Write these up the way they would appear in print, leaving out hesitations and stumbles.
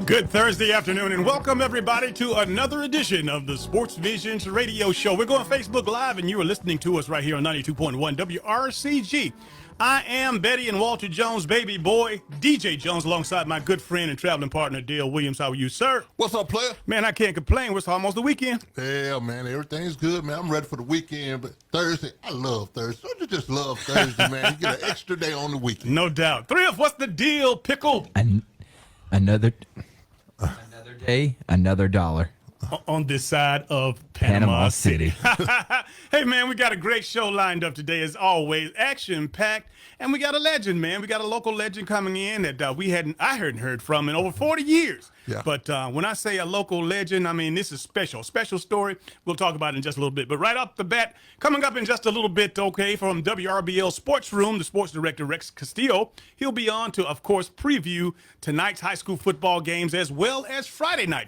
Good Thursday afternoon, and welcome everybody to another edition of the Sports Visions radio show. We're going Facebook Live, and you are listening to us right here on 92.1 WRCG. I am Betty and Walter Jones, baby boy, DJ Jones, alongside my good friend and traveling partner, Dale Williams. How are you, sir? What's up, player? Man, I can't complain. It's almost the weekend. Yeah, man, everything's good, man. I'm ready for the weekend, but Thursday, I love Thursday. Don't you just love Thursday, man? You get an extra day on the weekend. No doubt. Thrift, what's the deal, Pickle? Another day, another dollar. On this side of Panama City. Hey, man, we got a great show lined up today, as always. Action-packed. And we got a legend, man. We got a local legend coming in that I hadn't heard from in over 40 years. Yeah. But when I say a local legend, I mean, this is special story. We'll talk about it in just a little bit. But right off the bat, coming up in just a little bit, okay, from WRBL Sports Room, the sports director, Rex Castillo, he'll be on to, of course, preview tonight's high school football games as well as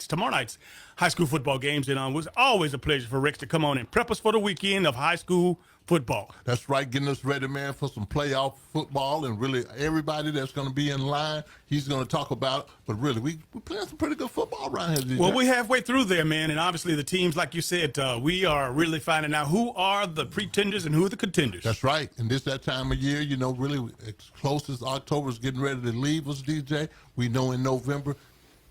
tomorrow night's high school football games. And it was always a pleasure for Rex to come on and prep us for the weekend of high school football. That's right, getting us ready, man, for some playoff football, and really everybody that's going to be in line, he's going to talk about it. But really, we're playing some pretty good football around here. Well, we're halfway through there, man, and obviously the teams, like you said, we are really finding out who are the pretenders and who are the contenders. That's right, and that time of year, you know, really as close as October's getting ready to leave us, DJ, we know in November,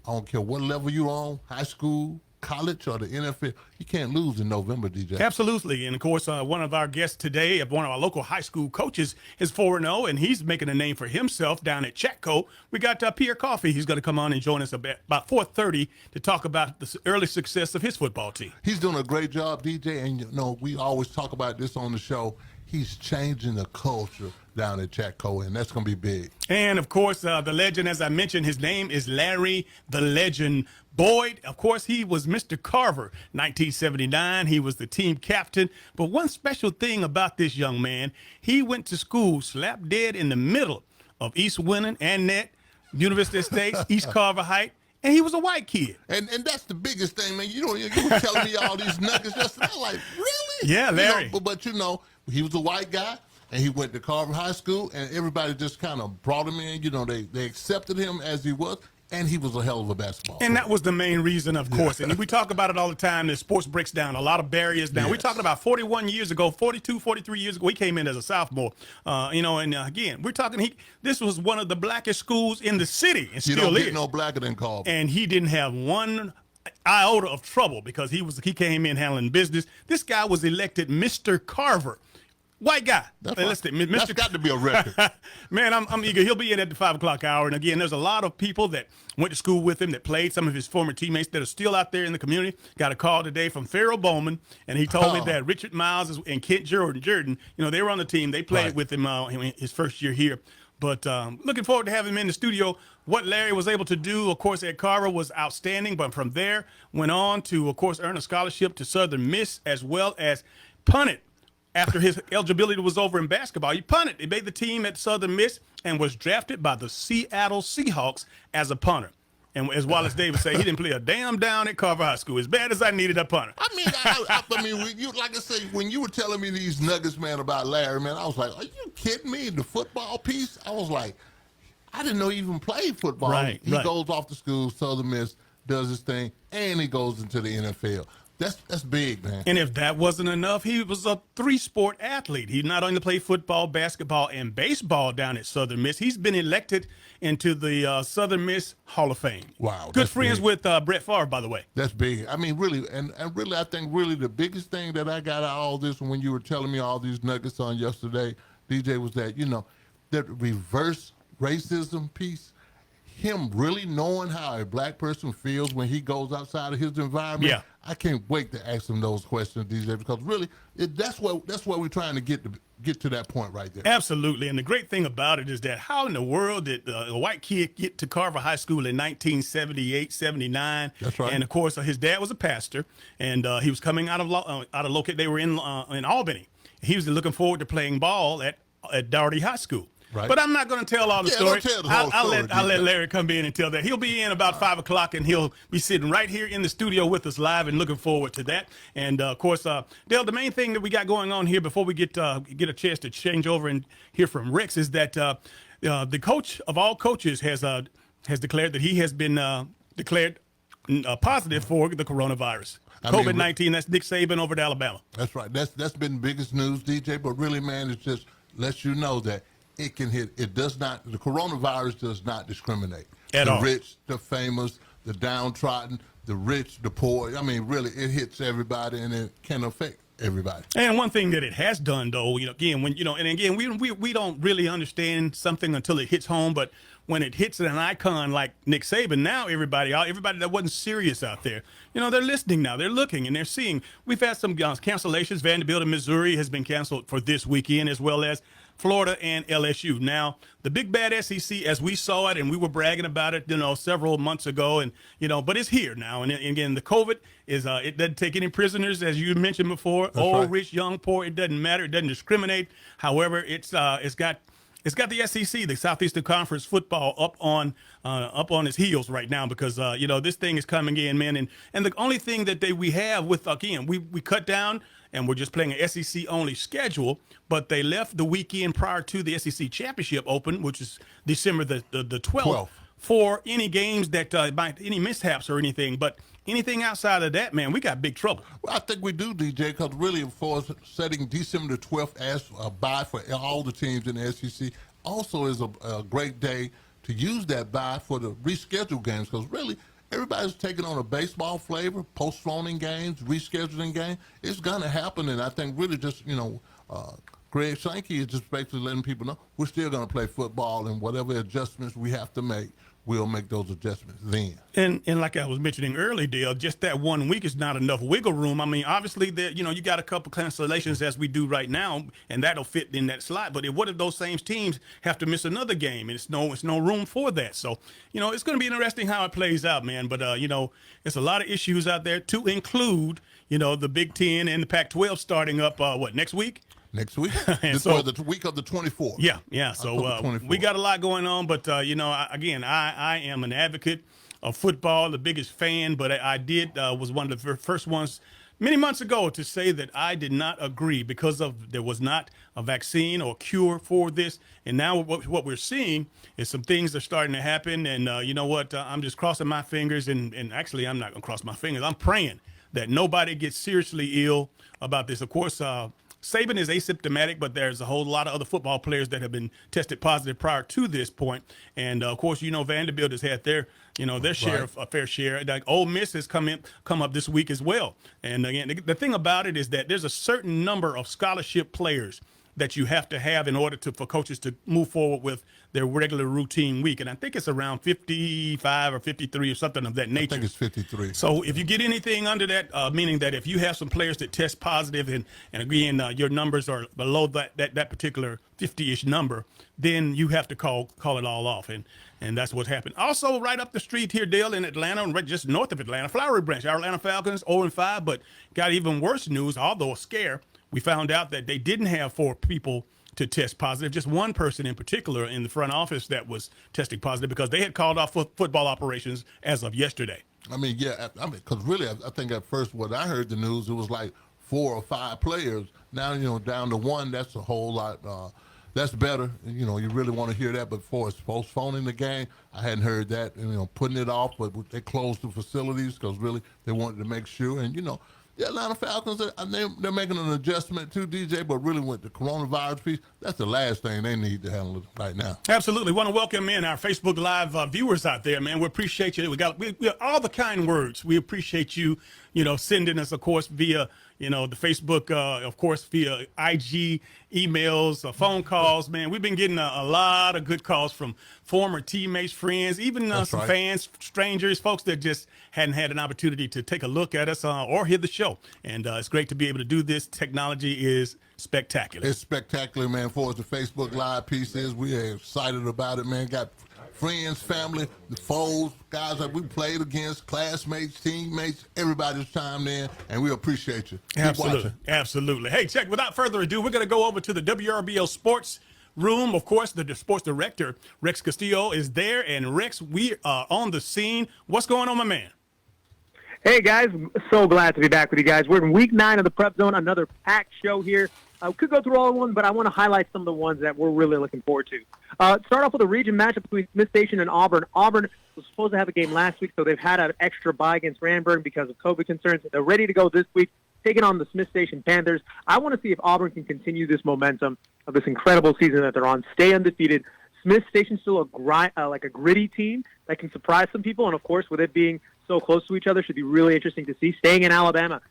I don't care what level you're on, high school, college, or the NFL, you can't lose in November, DJ. Absolutely. And, of course, one of our guests today, one of our local high school coaches, is 4-0, and he's making a name for himself down at Chatco. We got Pierre Coffey. He's going to come on and join us about 4:30 to talk about the early success of his football team. He's doing a great job, DJ, and, you know, we always talk about this on the show. He's changing the culture down at Chatco, and that's going to be big. And, of course, the legend, as I mentioned, his name is Larry the Legend Boyd. Of course, he was Mr. Carver, 1979. He was the team captain. But one special thing about this young man, he went to school slap dead in the middle of East Winton, Annette, University of States, East Carver Heights. And he was a white kid. And that's the biggest thing, man. You were telling me all these nuggets yesterday. I'm like, really? Yeah, Larry. You know, but you know, he was a white guy, and he went to Carver High School, and everybody just kind of brought him in. You know, they accepted him as he was, and he was a hell of a basketball player. And that was the main reason, of course. And we talk about it all the time, that sports breaks down a lot of barriers down. Yes. We're talking about 41 years ago, 42, 43 years ago. He came in as a sophomore, again, we're talking, this was one of the blackest schools in the city, and you still don't is. get no blacker than Carver. And he didn't have one iota of trouble because he came in handling business. This guy was elected Mr. Carver. White guy. That's got to be a record. Man, I'm eager. He'll be in at the 5 o'clock hour. And again, there's a lot of people that went to school with him, that played, some of his former teammates that are still out there in the community. Got a call today from Farrell Bowman, and he told me that Richard Miles and Kent Jordan, they were on the team. They played with him his first year here. But looking forward to having him in the studio. What Larry was able to do, of course, at Carver was outstanding. But from there, went on to, of course, earn a scholarship to Southern Miss, as well as punted. After his eligibility was over in basketball, he punted. He made the team at Southern Miss and was drafted by the Seattle Seahawks as a punter. And as Wallace Davis said, he didn't play a damn down at Carver High School. As bad as I needed a punter. I mean, like I say, when you were telling me these nuggets, man, about Larry, man, I was like, are you kidding me? The football piece? I was like, I didn't know he even played football. Right, he goes off to school, Southern Miss, does his thing, and he goes into the NFL. That's big, man. And if that wasn't enough, he was a 3-sport athlete. He not only played football, basketball, and baseball down at Southern Miss. He's been elected into the Southern Miss Hall of Fame. Wow. Good friends with Brett Favre, by the way. That's big. I mean, really, and really, I think really the biggest thing that I got out of all this, when you were telling me all these nuggets on yesterday, DJ, was that, that reverse racism piece. Him really knowing how a black person feels when he goes outside of his environment. Yeah. I can't wait to ask him those questions, DJ, because really, that's what we're trying to get to that point right there. Absolutely. And the great thing about it is that how in the world did a white kid get to Carver High School in 1978, 79? That's right. And, of course, his dad was a pastor, and he was coming out of local. They were in Albany. He was looking forward to playing ball at Doherty High School. Right. But I'm not going to tell all the story. Don't tell the whole story. I'll let Larry come in and tell that. He'll be in about 5 o'clock, and he'll be sitting right here in the studio with us live, and looking forward to that. And, of course, Dale, the main thing that we got going on here before we get a chance to change over and hear from Rex is that the coach of all coaches has declared that he has been declared positive for the coronavirus. I mean, COVID-19, that's Nick Saban over at Alabama. That's right. That's been the biggest news, DJ. But really, man, it just lets you know that it can hit. It does not. The coronavirus does not discriminate. At the all. rich, the famous, the downtrodden, the rich, the poor. I mean, really, it hits everybody, and it can affect everybody. And one thing that it has done, though, again, when and again, we don't really understand something until it hits home, but when it hits an icon like Nick Saban, now everybody that wasn't serious out there, they're listening now. They're looking and they're seeing. We've had some cancellations. Vanderbilt and Missouri has been canceled for this weekend, as well as Florida and LSU. Now, the big bad SEC, as we saw it, and we were bragging about it, several months ago, and but it's here now. And again, the COVID is it doesn't take any prisoners, as you mentioned before. That's old, right. rich, young, poor. It doesn't matter. It doesn't discriminate. However, it's got the SEC, the Southeastern Conference football, up on its heels right now because this thing is coming in, man. And the only thing that we have with, again, we cut down and we're just playing an SEC only schedule, but they left the weekend prior to the SEC championship open, which is December the 12th, for any games that any mishaps or anything. But anything outside of that, man, we got big trouble. Well, I think we do, DJ, because really for setting December the 12th as a bye for all the teams in the SEC also is a great day to use that bye for the rescheduled games because really everybody's taking on a baseball flavor, postponing games, rescheduling games. It's going to happen, and I think really just, Greg Sankey is just basically letting people know we're still going to play football, and whatever adjustments we have to make, we'll make those adjustments then. And like I was mentioning earlier, Dale, just that 1 week is not enough wiggle room. I mean, obviously, you got a couple cancellations as we do right now, and that'll fit in that slot. But what if those same teams have to miss another game, and it's no room for that? So, it's going to be interesting how it plays out, man. But, it's a lot of issues out there to include, the Big Ten and the Pac-12 starting up, next week? Next week, and so the week of the 24th. Yeah. So we got a lot going on, but I am an advocate of football, the biggest fan. But I was one of the first ones many months ago to say that I did not agree because there was not a vaccine or cure for this. And now what we're seeing is some things are starting to happen. And you know what? I'm just crossing my fingers, and actually I'm not gonna cross my fingers. I'm praying that nobody gets seriously ill about this. Of course. Saban is asymptomatic, but there's a whole lot of other football players that have been tested positive prior to this point. And of course, Vanderbilt has had their share, a fair share. Like Ole Miss has come up this week as well. And again, the thing about it is that there's a certain number of scholarship players that you have to have in order for coaches to move forward with their regular routine week. And I think it's around 55 or 53 or something of that nature. I think it's 53. So if you get anything under that, meaning that if you have some players that test positive and again, your numbers are below that particular 50-ish number, then you have to call it all off. And that's what's happened. Also, right up the street here, Dale, in Atlanta, right just north of Atlanta, Flowery Branch, our Atlanta Falcons, 0-5, but got even worse news, although a scare. We found out that they didn't have 4 people to test positive, just one person in particular in the front office that was testing positive because they had called off football operations as of yesterday. I mean, because really, I think at first when I heard the news, it was like 4 or 5 players. Now, down to 1, that's a whole lot. That's better. You really want to hear that. But for postponing the game, I hadn't heard that. Putting it off, but they closed the facilities because really they wanted to make sure. And, the Atlanta Falcons, they're making an adjustment too, DJ, but really with the coronavirus piece, that's the last thing they need to handle right now. Absolutely. Want to welcome in our Facebook Live viewers out there, man. We appreciate you. We all the kind words. We appreciate you, sending us, of course, via, the Facebook, of course, via IG, emails, phone calls, man. We've been getting a lot of good calls from former teammates, friends, even some fans, strangers, folks that just hadn't had an opportunity to take a look at us or hear the show. And it's great to be able to do this. Technology is spectacular. It's spectacular, man. For us, the Facebook Live piece is, we are excited about it, man. Got friends, family, the foes, guys that we played against, classmates, teammates, everybody's chimed in, and we appreciate you. Keep watching. Absolutely. Hey, check, without further ado, we're going to go over to the WRBL Sports Room. Of course, the sports director, Rex Castillo, is there. And Rex, we are on the scene. What's going on, my man? Hey, guys. So glad to be back with you guys. We're in week 9 of the Prep Zone, another packed show here. Could go through all of them, but I want to highlight some of the ones that we're really looking forward to. Start off with a region matchup between Smith Station and Auburn. Auburn was supposed to have a game last week, so they've had an extra bye against Ranburg because of COVID concerns. They're ready to go this week, taking on the Smith Station Panthers. I want to see if Auburn can continue this momentum of this incredible season that they're on, stay undefeated. Smith Station's still like a gritty team that can surprise some people, and of course, with it being so close to each other, should be really interesting to see. Staying in Alabama,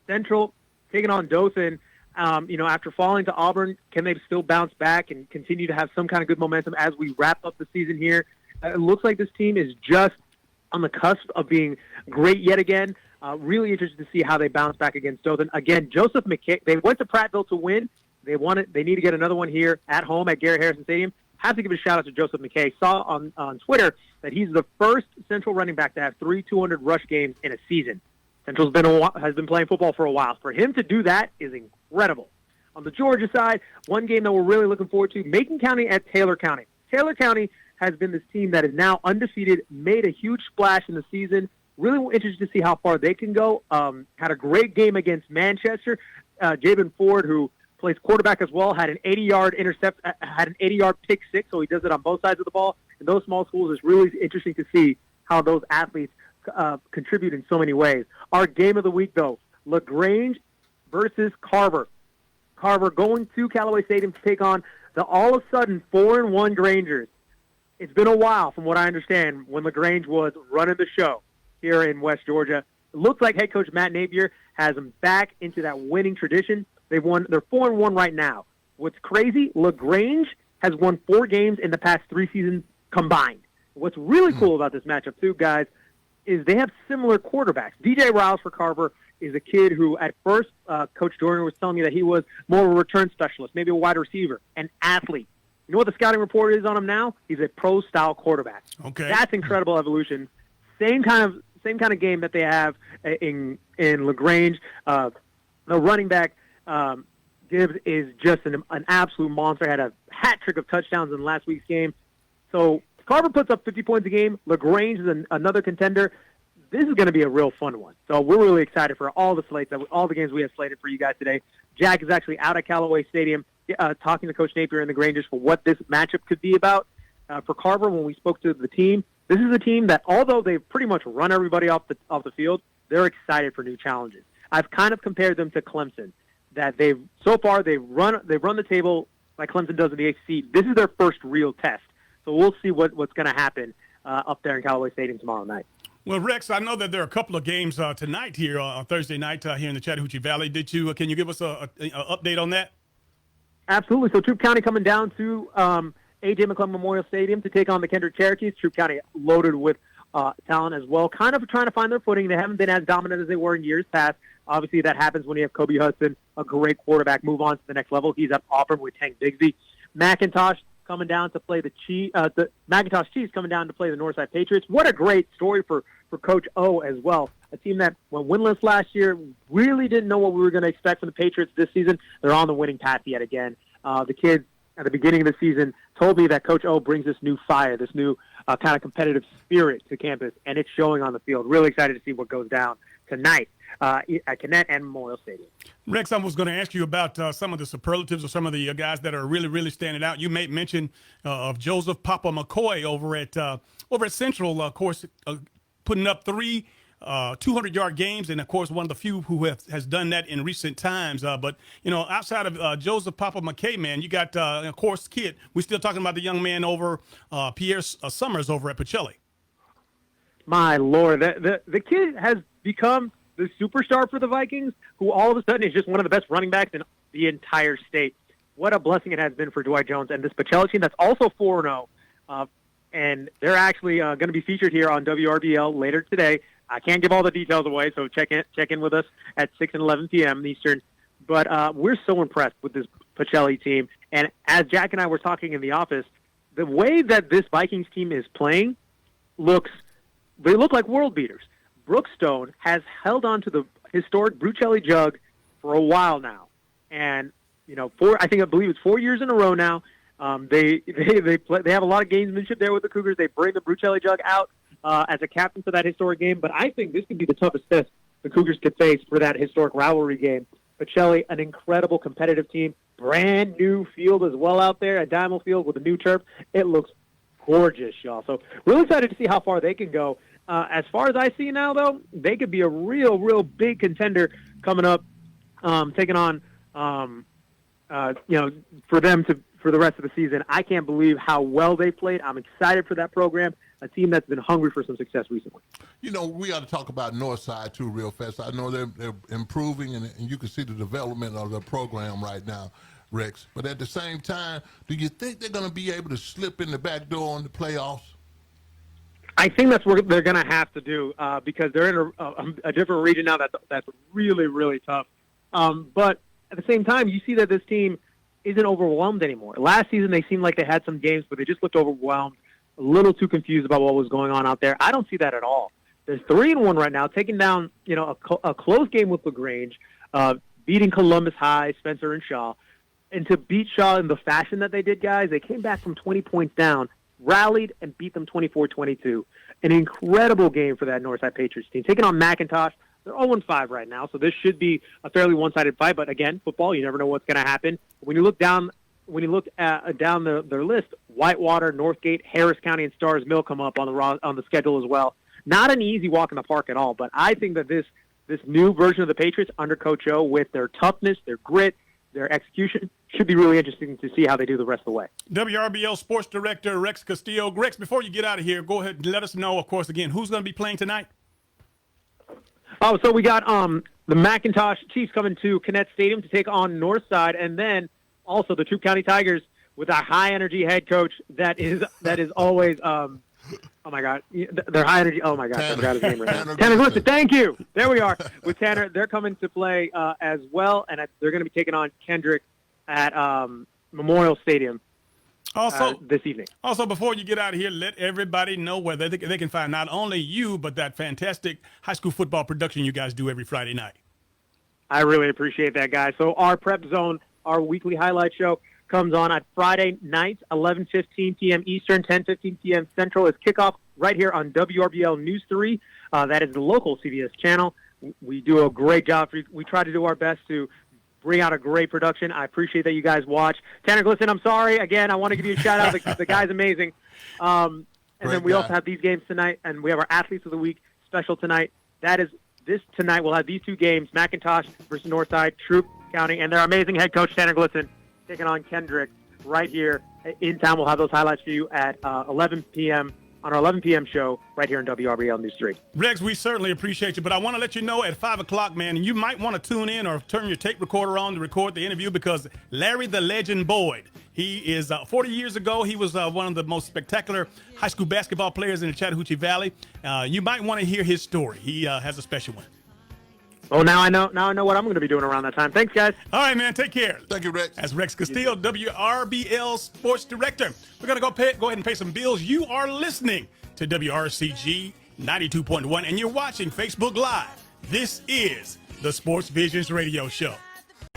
Central taking on Dothan. After falling to Auburn, can they still bounce back and continue to have some kind of good momentum as we wrap up the season here? It looks like this team is just on the cusp of being great yet again. Really interested to see how they bounce back against Dothan. Again, Joseph McKay, they went to Prattville to win. They won it. They need to get another one here at home at Garrett Harrison Stadium. Have to give a shout-out to Joseph McKay. Saw on Twitter that he's the first Central running back to have 3 200 rush games in a season. Central's has been playing football for a while. For him to do that is incredible. On the Georgia side, one game that we're really looking forward to, Macon County at Taylor County. Taylor County has been this team that is now undefeated, made a huge splash in the season. Really interested to see how far they can go. Had a great game against Manchester. Jabin Ford, who plays quarterback as well, had an 80-yard pick six, so he does it on both sides of the ball. In those small schools, it's really interesting to see how those athletes contribute in so many ways. Our game of the week, though, LaGrange versus Carver. Carver going to Callaway Stadium to take on the all-of-a-sudden 4-1 Grangers. It's been a while, from what I understand, when LaGrange was running the show here in West Georgia. It looks like head coach Matt Napier has them back into that winning tradition. They're 4-1 right now. What's crazy, LaGrange has won 4 games in the past 3 seasons combined. What's really cool about this matchup, too, guys, is they have similar quarterbacks. DJ Rouse for Carver is a kid who, at first, Coach Jordan was telling me that he was more of a return specialist, maybe a wide receiver, an athlete. You know what the scouting report is on him now? He's a pro-style quarterback. Okay, that's incredible evolution. Same kind of game that they have in LaGrange. The running back Gibbs is just an absolute monster. Had a hat trick of touchdowns in last week's game. So Carver puts up 50 points a game. LaGrange is another contender. This is going to be a real fun one. So we're really excited for all the games we have slated for you guys today. Jack is actually out at Callaway Stadium talking to Coach Napier and the Grangers for what this matchup could be about. For Carver, when we spoke to the team, this is a team that, although they've pretty much run everybody off the field, they're excited for new challenges. I've kind of compared them to Clemson, that they've run the table like Clemson does in the ACC. This is their first real test. So we'll see what's going to happen up there in Callaway Stadium tomorrow night. Well, Rex, I know that there are a couple of games tonight here on Thursday night here in the Chattahoochee Valley. Can you give us an update on that? Absolutely. So Troup County coming down to A.J. McClellan Memorial Stadium to take on the Kendrick Cherokees. Troup County loaded with talent as well, kind of trying to find their footing. They haven't been as dominant as they were in years past. Obviously, that happens when you have Kobe Hudson, a great quarterback, move on to the next level. He's at Auburn with Tank Bigsby. McIntosh coming down to play the McIntosh Chiefs coming down to play the Northside Patriots. What a great story for Coach O as well. A team that went winless last year, really didn't know what we were going to expect from the Patriots this season. They're on the winning path yet again. The kids at the beginning of the season told me that Coach O brings this new fire, this new kind of competitive spirit to campus, and it's showing on the field. Really excited to see what goes down tonight at Connett and Memorial Stadium. Rex, I was going to ask you about some of the superlatives or some of the guys that are really, really standing out. You made mention of Joseph Papa McCoy over at Central, of course, putting up 3 200-yard games, and of course one of the few who has done that in recent times. But outside of Joseph Papa McKay, man, you got of course kid. We're still talking about the young man over Pierre Summers over at Pacelli. My Lord, the kid has become the superstar for the Vikings, who all of a sudden is just one of the best running backs in the entire state. What a blessing it has been for Dwight Jones and this Pacelli team that's also 4-0. And they're actually going to be featured here on WRBL later today. I can't give all the details away, so check in with us at 6 and 11 p.m. Eastern. But we're so impressed with this Pacelli team. And as Jack and I were talking in the office, the way that this Vikings team is playing they look like world beaters. Brookstone has held on to the historic Brucelli jug for a while now. And, I believe it's 4 years in a row now. They have a lot of gamesmanship there with the Cougars. They bring the Brucelli jug out as a captain for that historic game. But I think this could be the toughest test the Cougars could face for that historic rivalry game Pacelli, an incredible competitive team. Brand new field as well out there at Diamond Field with a new turf. It looks gorgeous, y'all. So really excited to see how far they can go. As far as I see now, though, they could be a real big contender coming up, taking on, for them for the rest of the season. I can't believe how well they played. I'm excited for that program, a team that's been hungry for some success recently. You know, we got to talk about Northside, too, real fast. I know they're improving, and you can see the development of the program right now, Rex. But at the same time, do you think they're going to be able to slip in the back door in the playoffs? I think that's what they're going to have to do because they're in a different region now that's really tough. But at the same time, you see that this team isn't overwhelmed anymore. Last season, they seemed like they had some games, but they just looked overwhelmed, a little too confused about what was going on out there. I don't see that at all. They're 3-1 right now, taking down a close game with LaGrange, beating Columbus High, Spencer and Shaw. And to beat Shaw in the fashion that they did, guys, they came back from 20 points down, rallied, and beat them 24-22. An incredible game for that Northside Patriots team. Taking on McIntosh, they're 0-5 right now, so this should be a fairly one-sided fight. But again, football, you never know what's going to happen. When you look down their list, Whitewater, Northgate, Harris County, and Starrs Mill come up on the schedule as well. Not an easy walk in the park at all. But I think that this new version of the Patriots under Coach O, with their toughness, their grit, their execution, should be really interesting to see how they do the rest of the way. WRBL Sports Director Rex Castillo. Rex, before you get out of here, go ahead and let us know, of course, again, who's going to be playing tonight? Oh, so we got the McIntosh Chiefs coming to Connect Stadium to take on Northside, and then also the Troup County Tigers with a high-energy head coach that is always oh my God, they're high energy. Oh my God, I forgot his name right now. Tanner Glisten, thank you. There we are with Tanner. They're coming to play as well, and they're going to be taking on Kendrick at Memorial Stadium. This evening. Also, before you get out of here, let everybody know where they can find not only you, but that fantastic high school football production you guys do every Friday night. I really appreciate that, guys. So our Prep Zone, our weekly highlight show, comes on Friday nights, 11:15 p.m. Eastern, 10:15 p.m. Central. Is kickoff right here on WRBL News 3. That is the local CBS channel. We do a great job. We try to do our best to bring out a great production. I appreciate that you guys watch. Tanner Glisten, I'm sorry. Again, I want to give you a shout-out. The guy's amazing. And then we also have these games tonight, and we have our Athletes of the Week special tonight. Tonight we'll have these two games, McIntosh versus Northside, Troup County, and their amazing head coach, Tanner Glisten, taking on Kendrick right here in town. We'll have those highlights for you at 11 p.m. on our 11 p.m. show right here on WRBL News 3. Rex, we certainly appreciate you, but I want to let you know at 5 o'clock, man, and you might want to tune in or turn your tape recorder on to record the interview, because Larry the Legend Boyd, he is 40 years ago, he was one of the most spectacular high school basketball players in the Chattahoochee Valley. You might want to hear his story. He has a special one. Oh, now I know what I'm going to be doing around that time. Thanks, guys. All right, man. Take care. Thank you, Rex. That's Rex Castillo, WRBL Sports Director. We're going to go ahead and pay some bills. You are listening to WRCG 92.1, and you're watching Facebook Live. This is the Sports Visions Radio Show.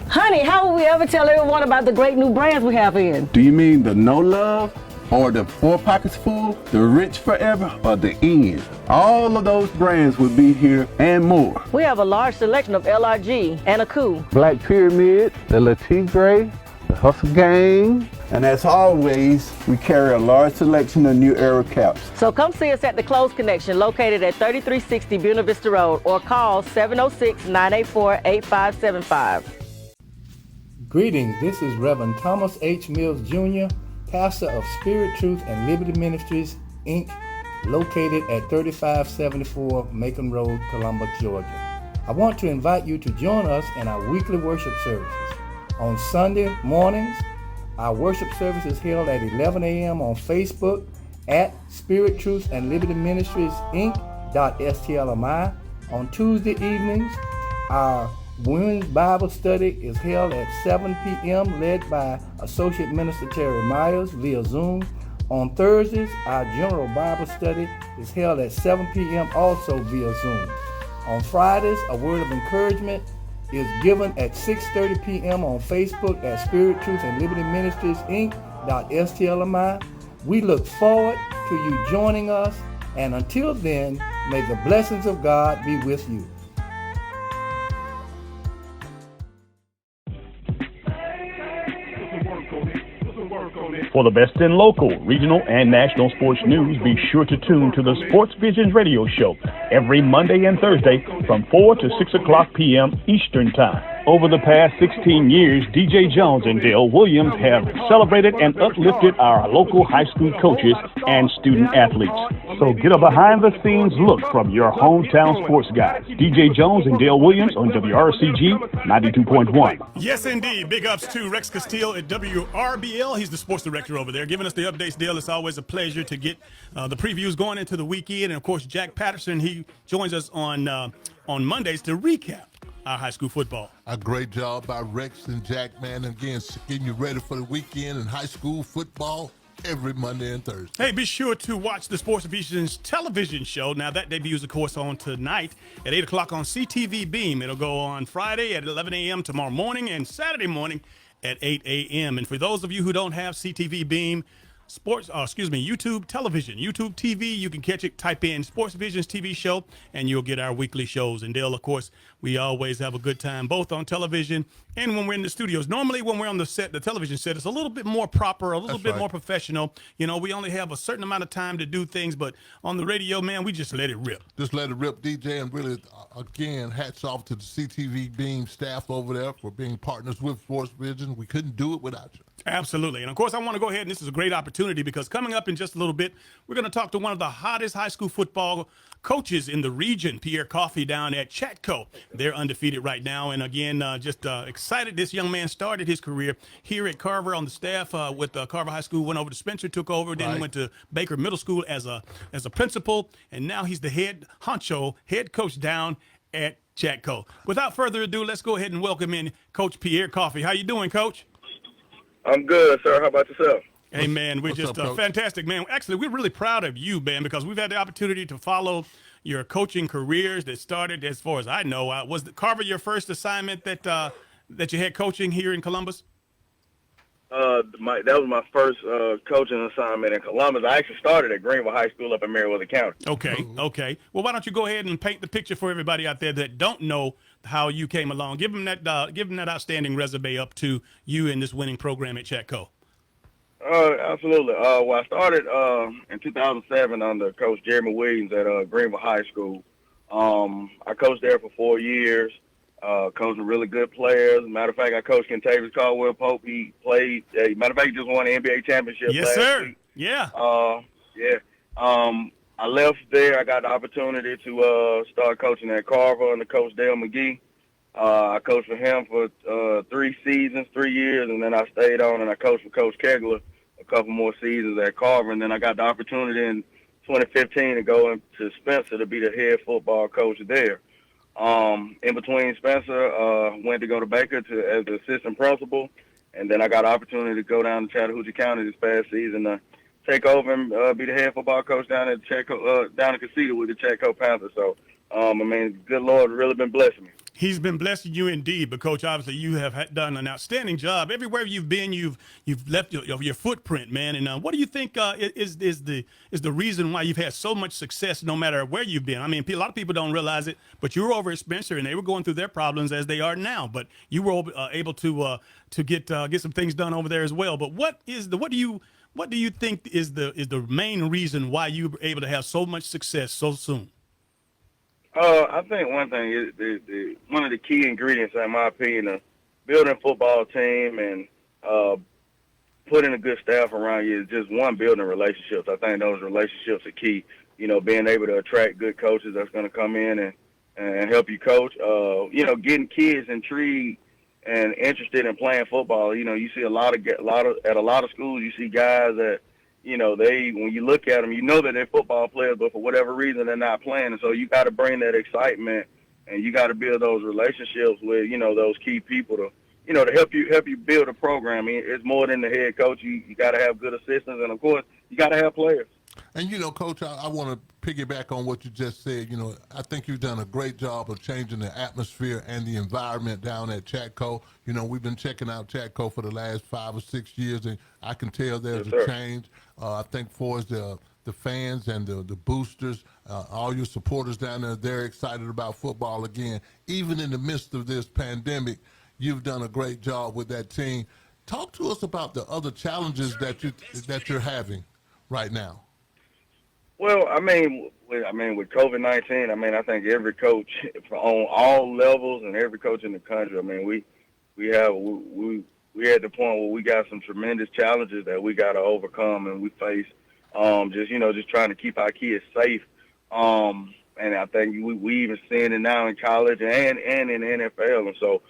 Honey, how will we ever tell everyone about the great new brands we have in? Do you mean the No Love, or the Four Pockets Full, the Rich Forever, or the In? All of those brands will be here and more. We have a large selection of LRG and Aku, Black Pyramid, the Latif Gray, the Hustle Gang, and as always, we carry a large selection of New Era caps. So come see us at the Clothes Connection, located at 3360 Buena Vista Road, or call 706-984-8575. Greetings, this is Reverend Thomas H. Mills Jr., pastor of Spirit, Truth, and Liberty Ministries, Inc., located at 3574 Macon Road, Columbus, Georgia. I want to invite you to join us in our weekly worship services. On Sunday mornings, our worship service is held at 11 a.m. on Facebook at Spirit, Truth, and Liberty Ministries, Inc.STLMI. On Tuesday evenings, our Women's Bible Study is held at 7 p.m. led by Associate Minister Terry Myers via Zoom. On Thursdays, our General Bible Study is held at 7 p.m. also via Zoom. On Fridays, a word of encouragement is given at 6:30 p.m. on Facebook at Spirit, Truth, and Liberty Ministries, Inc.STLMI. We look forward to you joining us, and until then, may the blessings of God be with you. For the best in local, regional, and national sports news, be sure to tune to the Sports Visions radio show every Monday and Thursday from 4 to 6 o'clock p.m. Eastern Time. Over the past 16 years, DJ Jones and Dale Williams have celebrated and uplifted our local high school coaches and student athletes. So get a behind-the-scenes look from your hometown sports guys. DJ Jones and Dale Williams on WRCG 92.1. Yes, indeed. Big ups to Rex Castillo at WRBL. He's the sports director over there, giving us the updates. Dale, it's always a pleasure to get the previews going into the weekend. And, of course, Jack Patterson, he joins us on Mondays to recap our high school football. A great job by Rex and Jack, man. Again, getting you ready for the weekend in high school football every Monday and Thursday. Hey, be sure to watch the Sports Visions television show. Now, that debuts, of course, on tonight at 8 o'clock on CTV Beam. It'll go on Friday at 11 a.m. tomorrow morning and Saturday morning at 8 a.m. And for those of you who don't have CTV Beam, YouTube television, YouTube TV, you can catch it. Type in Sports Visions TV show, and you'll get our weekly shows. And Dale, of course, we always have a good time, both on television and when we're in the studios. Normally, when we're on the set, the television set, it's a little bit more proper, a little bit more professional. You know, we only have a certain amount of time to do things, but on the radio, man, we just let it rip. Just let it rip, DJ, and really, again, hats off to the CTV Beam staff over there for being partners with Sports Vision. We couldn't do it without you. Absolutely. And, of course, I want to go ahead, and this is a great opportunity because coming up in just a little bit, we're going to talk to one of the hottest high school football coaches in the region, Pierre Coffey, down at Chatco. They're undefeated right now. And, again, just excited. This young man started his career here at Carver on the staff with Carver High School, went over to Spencer, took over, then went to Baker Middle School as a principal, and now he's the head coach down at Chatco. Without further ado, let's go ahead and welcome in Coach Pierre Coffey. How you doing, Coach? I'm good, sir. How about yourself? Hey, man, we're just fantastic, man. Actually, we're really proud of you, man, because we've had the opportunity to follow your coaching careers that started, as far as I know. Was Carver your first assignment that you had coaching here in Columbus? That was my first coaching assignment in Columbus. I actually started at Greenville High School up in Meriwether County. Okay. Well, why don't you go ahead and paint the picture for everybody out there that don't know how you came along? Give them that outstanding resume up to you in this winning program at Chatco. Absolutely. Well, I started in 2007 under Coach Jeremy Williams at Greenville High School. I coached there for 4 years. Coaching really good players. Matter of fact, I coached Kentavious Caldwell Pope. He played. Matter of fact, he just won the NBA championship. Yes, last sir. week. Yeah. I left there. I got the opportunity to start coaching at Carver under Coach Dale McGee. I coached for him for 3 years, and then I stayed on and I coached for Coach Kegler a couple more seasons at Carver, and then I got the opportunity in 2015 to go into Spencer to be the head football coach there. In between Spencer, went to go to Baker as the assistant principal, and then I got an opportunity to go down to Chattahoochee County this past season to take over and be the head football coach down at down in Castillo with the Chatco Panthers. So, good Lord, really been blessing me. He's been blessing you indeed, but Coach, obviously you have done an outstanding job. Everywhere you've been, you've left your footprint, man. And what do you think is the reason why you've had so much success, no matter where you've been? I mean, a lot of people don't realize it, but you were over at Spencer, and they were going through their problems as they are now. But you were able to get some things done over there as well. But what do you think is the main reason why you were able to have so much success so soon? I think one thing is one of the key ingredients, in my opinion, of building a football team and putting a good staff around you is just building relationships. I think those relationships are key. You know, being able to attract good coaches that's going to come in and help you coach. Getting kids intrigued and interested in playing football. You know, you see at a lot of schools, you see guys that, when you look at them, you know that they're football players, but for whatever reason, they're not playing. And so you got to bring that excitement, and you got to build those relationships with, those key people to help you build a program. I mean, it's more than the head coach. You got to have good assistants, and of course, you got to have players. And, Coach, I want to piggyback on what you just said. I think you've done a great job of changing the atmosphere and the environment down at Chatco. We've been checking out Chatco for the last 5 or 6 years, and I can tell there's a change. I think for us, the fans and the boosters, all your supporters down there, they're excited about football again. Even in the midst of this pandemic, you've done a great job with that team. Talk to us about the other challenges that you're having right now. Well, I mean, with COVID-19, I mean, I think every coach on all levels and every coach in the country, I mean, we at the point where we got some tremendous challenges that we got to overcome, and we face just trying to keep our kids safe. And I think we even seeing it now in college and in the NFL, and so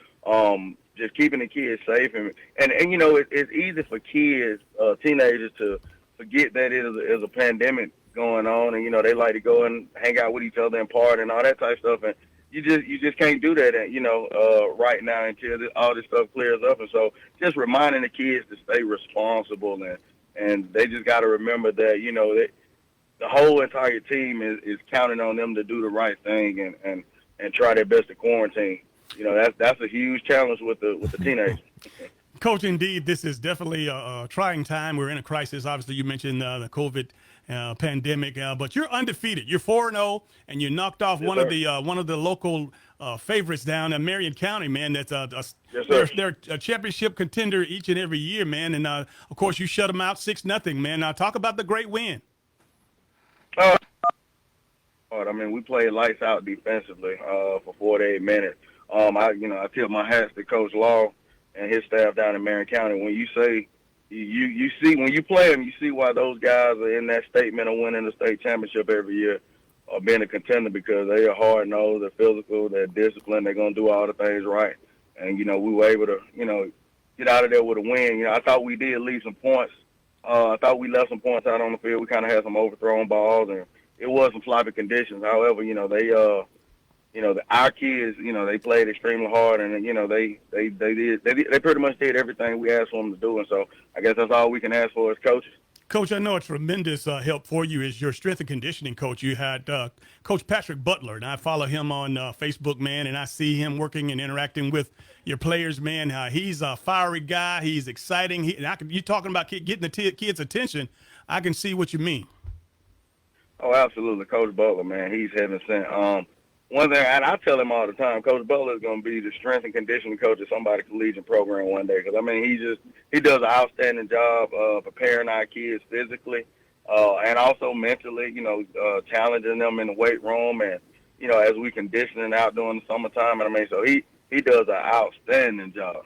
just keeping the kids safe and it's easy for kids, teenagers, to forget that it is a pandemic going on, and they like to go and hang out with each other and party and all that type of stuff, and you just can't do that, right now until all this stuff clears up. And so just reminding the kids to stay responsible, and they just got to remember that that the whole entire team is counting on them to do the right thing and try their best to quarantine. That's a huge challenge with the teenagers. Coach, indeed, this is definitely a trying time. We're in a crisis. Obviously, you mentioned the COVID pandemic, but you're undefeated. You're 4-0, and you knocked off one of the local favorites down in Marion County, man. That's they're a championship contender each and every year, man. And of course, you shut them out 6-0, man. Now talk about the great win. I mean, we played lights out defensively for 48 minutes. I tip my hats to Coach Law and his staff down in Marion County. When you say you see when you play them, you see why those guys are in that statement of winning the state championship every year, or being a contender, because they are hard nosed, they're physical, they're disciplined, they're gonna do all the things right. And we were able to get out of there with a win. I thought we did leave some points. I thought we left some points out on the field. We kind of had some overthrown balls, and it was some sloppy conditions. However, our kids, they played extremely hard, and they pretty much did everything we asked for them to do. And so I guess that's all we can ask for as coaches. Coach, I know a tremendous help for you is your strength and conditioning coach. You had Coach Patrick Butler, and I follow him on Facebook, man, and I see him working and interacting with your players, man. He's a fiery guy. He's exciting. You talking about getting the kids' attention. I can see what you mean. Oh, absolutely. Coach Butler, man, he's heaven sent. One thing, and I tell him all the time, Coach Butler is going to be the strength and conditioning coach of somebody's collegiate program one day. Because, I mean, he does an outstanding job preparing our kids physically and also mentally, challenging them in the weight room and, as we conditioning out during the summertime. And I mean, so he does an outstanding job.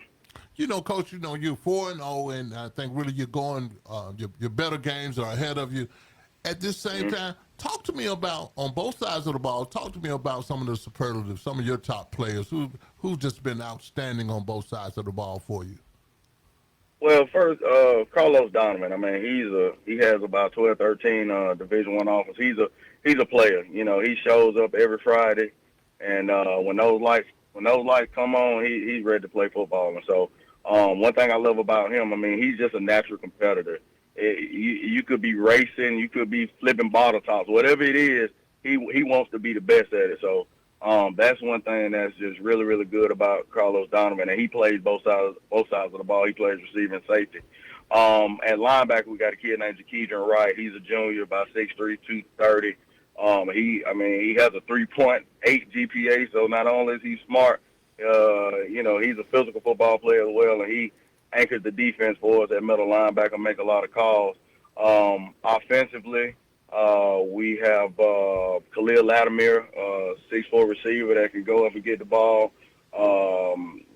Coach, you're 4-0, and I think really you're going, your better games are ahead of you. At this same time, talk to me about, on both sides of the ball, talk to me about some of the superlatives, some of your top players who've just been outstanding on both sides of the ball for you. Well, first, Carlos Donovan. I mean, he has about 12, 13 Division I offers. He's a player. He shows up every Friday, and when those lights come on, he's ready to play football. And so, one thing I love about him, I mean, he's just a natural competitor. You could be racing, you could be flipping bottle tops, whatever it is, he wants to be the best at it. So that's one thing that's just really, really good about Carlos Donovan, and he plays both sides of the ball. He plays receiver and safety. At linebacker, we got a kid named Jakeedan Wright. He's a junior, about 6'3", 230. He has a 3.8 GPA, so not only is he smart, he's a physical football player as well, and he anchored the defense for us at middle linebacker, make a lot of calls. Offensively, we have Khalil Latimer, 6'4" receiver that can go up and get the ball.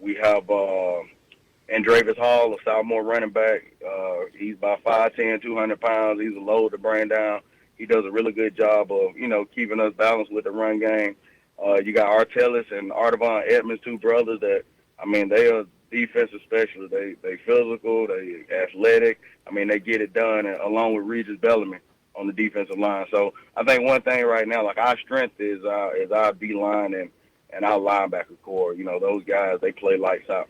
We have Andravis Hall, a sophomore running back. He's about 5'10", 200 pounds. He's a load to bring down. He does a really good job of, keeping us balanced with the run game. You got Artellis and Artavon Edmonds, two brothers that, they are defensive specialists. They physical, they athletic. They get it done, and along with Regis Bellamy on the defensive line. So I think one thing right now, like our strength is our D-line and our linebacker core. Those guys, they play lights out.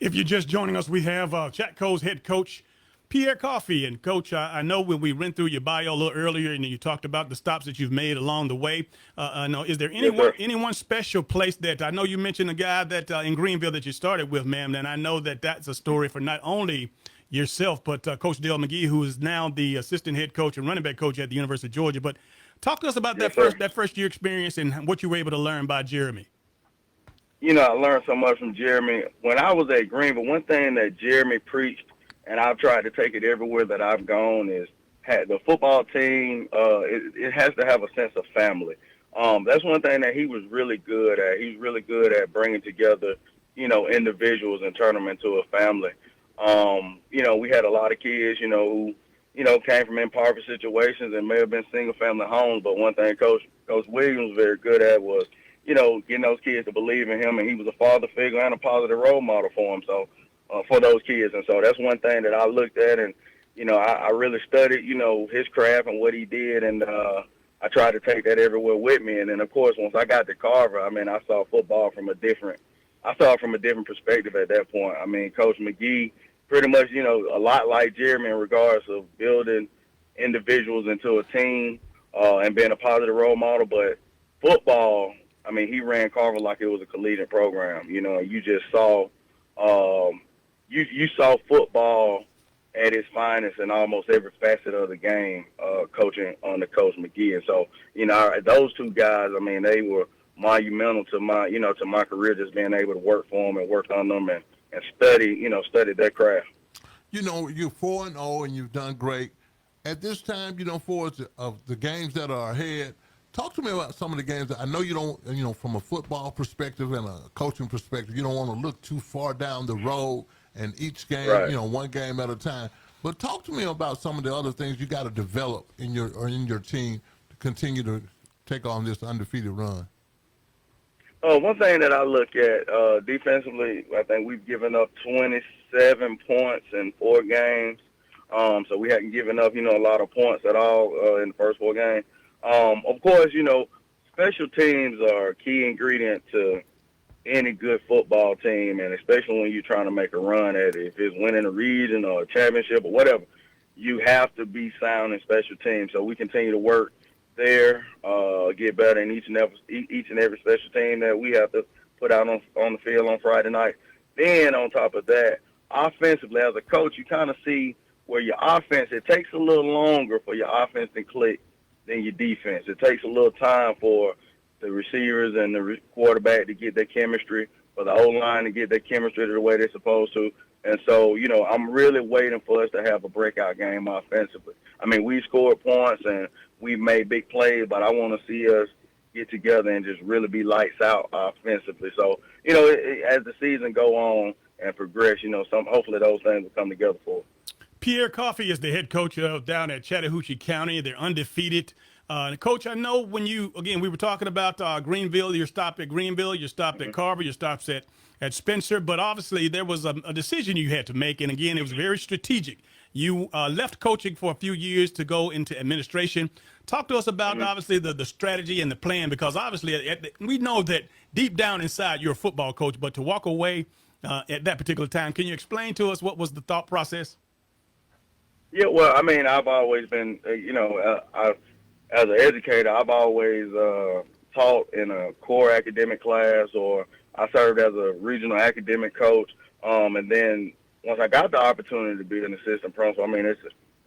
If you're just joining us, we have Chatco's head coach, Pierre Coffey. And, Coach, I know when we went through your bio a little earlier and you talked about the stops that you've made along the way, is there any one special place that, I know you mentioned a guy that in Greenville that you started with, ma'am, and I know that that's a story for not only yourself, but Coach Dale McGee, who is now the assistant head coach and running back coach at the University of Georgia. But talk to us about that first year experience and what you were able to learn by Jeremy. I learned so much from Jeremy. When I was at Greenville, one thing that Jeremy preached, and I've tried to take it everywhere that I've gone, is the football team, it has to have a sense of family. That's one thing that he was really good at. He's really good at bringing together, individuals and turn them into a family. We had a lot of kids, who, came from impoverished situations and may have been single-family homes. But one thing Coach Williams was very good at was, getting those kids to believe in him, and he was a father figure and a positive role model for him. So, for those kids, and so that's one thing that I looked at, and I really studied, his craft and what he did, and I tried to take that everywhere with me. And then, of course, once I got to Carver, I saw football from a different perspective at that point. Coach McGee, pretty much, a lot like Jeremy in regards of building individuals into a team and being a positive role model. But football, he ran Carver like it was a collegiate program. You just saw you saw football at its finest in almost every facet of the game, coaching under Coach McGee. And so, those two guys, they were monumental to my career, just being able to work for them and work on them and study their craft. You're 4-0 and you've done great. At this time, for the games that are ahead, talk to me about some of the games that I know you don't, from a football perspective and a coaching perspective, you don't want to look too far down the road and each game, right. One game at a time. But talk to me about some of the other things you got to develop in your team to continue to take on this undefeated run. One thing that I look at defensively, I think we've given up 27 points in 4 games. So we hadn't given up, a lot of points at all in the first 4 games. Of course, special teams are a key ingredient to any good football team, and especially when you're trying to make a run at it. If it's winning a region or a championship or whatever, you have to be sound in special teams. So we continue to work there, get better in each and every special team that we have to put out on the field on Friday night. Then on top of that, offensively, as a coach, you kind of see where your offense, it takes a little longer for your offense to click than your defense. It takes a little time for the receivers and the quarterback to get their chemistry, for the O-line to get their chemistry the way they're supposed to. And so, I'm really waiting for us to have a breakout game offensively. We scored points and we made big plays, but I want to see us get together and just really be lights out offensively. So, as the season go on and progress, hopefully those things will come together for us. Pierre Coffey is the head coach down at Chattahoochee County. They're undefeated. Coach, I know when we were talking about Greenville, your stop at Greenville, your stop at Carver, your stops at Spencer, but obviously there was a decision you had to make, and again, it was very strategic. You left coaching for a few years to go into administration. Talk to us about, obviously, the strategy and the plan, because obviously we know that deep down inside you're a football coach, but to walk away at that particular time, can you explain to us what was the thought process? Yeah, well, I've always been, as an educator, I've always taught in a core academic class, or I served as a regional academic coach. And then once I got the opportunity to be an assistant principal, it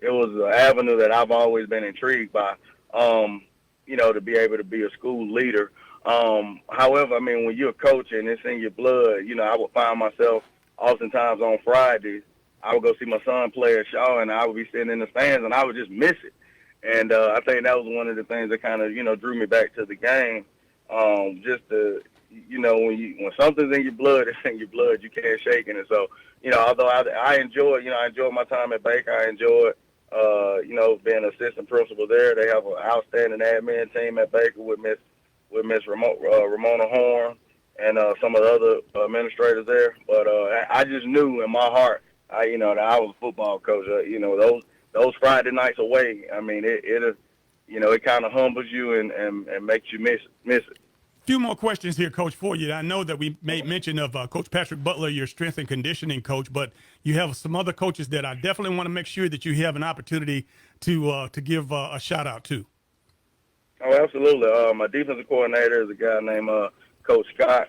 was an avenue that I've always been intrigued by, to be able to be a school leader. However, when you're a coach and it's in your blood, I would find myself oftentimes on Fridays, I would go see my son play at Shaw, and I would be sitting in the stands, and I would just miss it. And I think that was one of the things that kind of, drew me back to the game. Just to, when something's in your blood, it's in your blood. You can't shake it. And so, although I enjoyed my time at Baker, I enjoyed, being assistant principal there. They have an outstanding admin team at Baker with Miss Ramona Horn and some of the other administrators there. But I just knew in my heart, that I was a football coach. Those Friday nights away, it kind of humbles you and makes you miss it. Few more questions here, Coach, for you. I know that we made mention of Coach Patrick Butler, your strength and conditioning coach, but you have some other coaches that I definitely want to make sure that you have an opportunity to give a shout out to. Oh, absolutely. My defensive coordinator is a guy named Coach Scott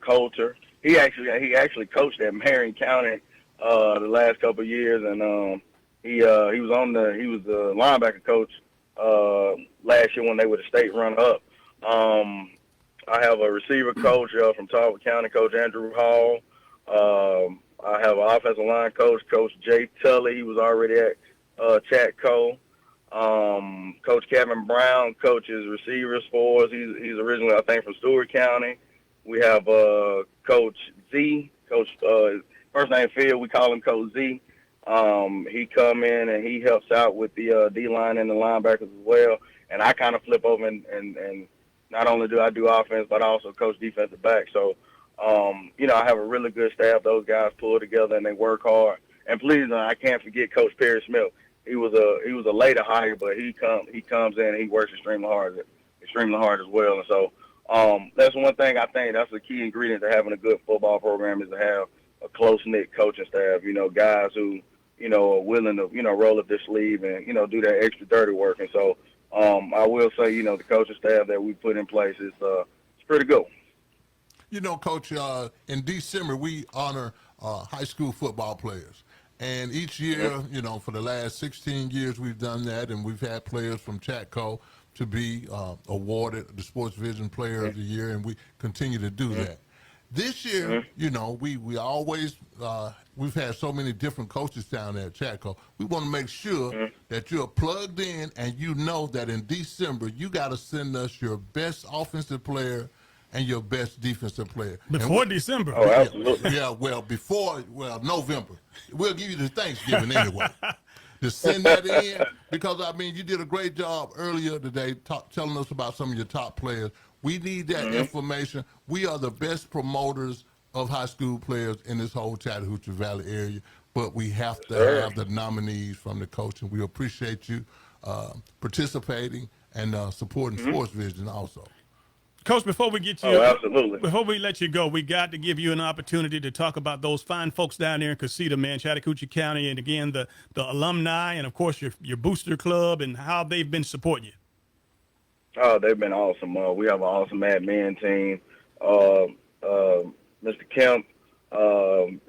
Coulter. He actually coached at Marion County the last couple of years, and he was the linebacker coach last year when they were the state runner-up. I have a receiver coach from Talbot County, Coach Andrew Hall. I have an offensive line coach, Coach Jay Tully. He was already at Chatco. Coach Kevin Brown coaches receivers for us. He's originally, I think, from Stewart County. We have Coach Z. First name Phil. We call him Coach Z. He come in and he helps out with the D-line and the linebackers as well. And I kind of flip over and not only do I do offense, but I also coach defensive back. So, I have a really good staff. Those guys pull together and they work hard. And please, I can't forget Coach Perry Smith. He was a later hire, but he comes in and he works extremely hard as well. And so that's one thing I think that's the key ingredient to having a good football program is to have a close-knit coaching staff, guys who, are willing to, roll up their sleeve and, do that extra dirty work. And so I will say, the coaching staff that we put in place is it's pretty good. Coach, in December, we honor high school football players. And each year, for the last 16 years, we've done that, and we've had players from Chatco to be awarded the Sports Vision Player of the Year, and we continue to do that. This year, we always we've had so many different coaches down there at Chatco. We want to make sure that you're plugged in, and you know that in December you got to send us your best offensive player and your best defensive player. Before December. Oh, absolutely. Yeah, November. We'll give you the Thanksgiving anyway. To send that in, because, you did a great job earlier today telling us about some of your top players. We need that information. We are the best promoters of high school players in this whole Chattahoochee Valley area, but we have to have the nominees from the coach, and we appreciate you participating and supporting Sports Vision also. Coach, before we get you, before we let you go, we got to give you an opportunity to talk about those fine folks down there in Castillo, man, Chattahoochee County, and again the alumni, and of course your booster club, and how they've been supporting you. Oh, they've been awesome. We have an awesome admin team. Mr. Kemp,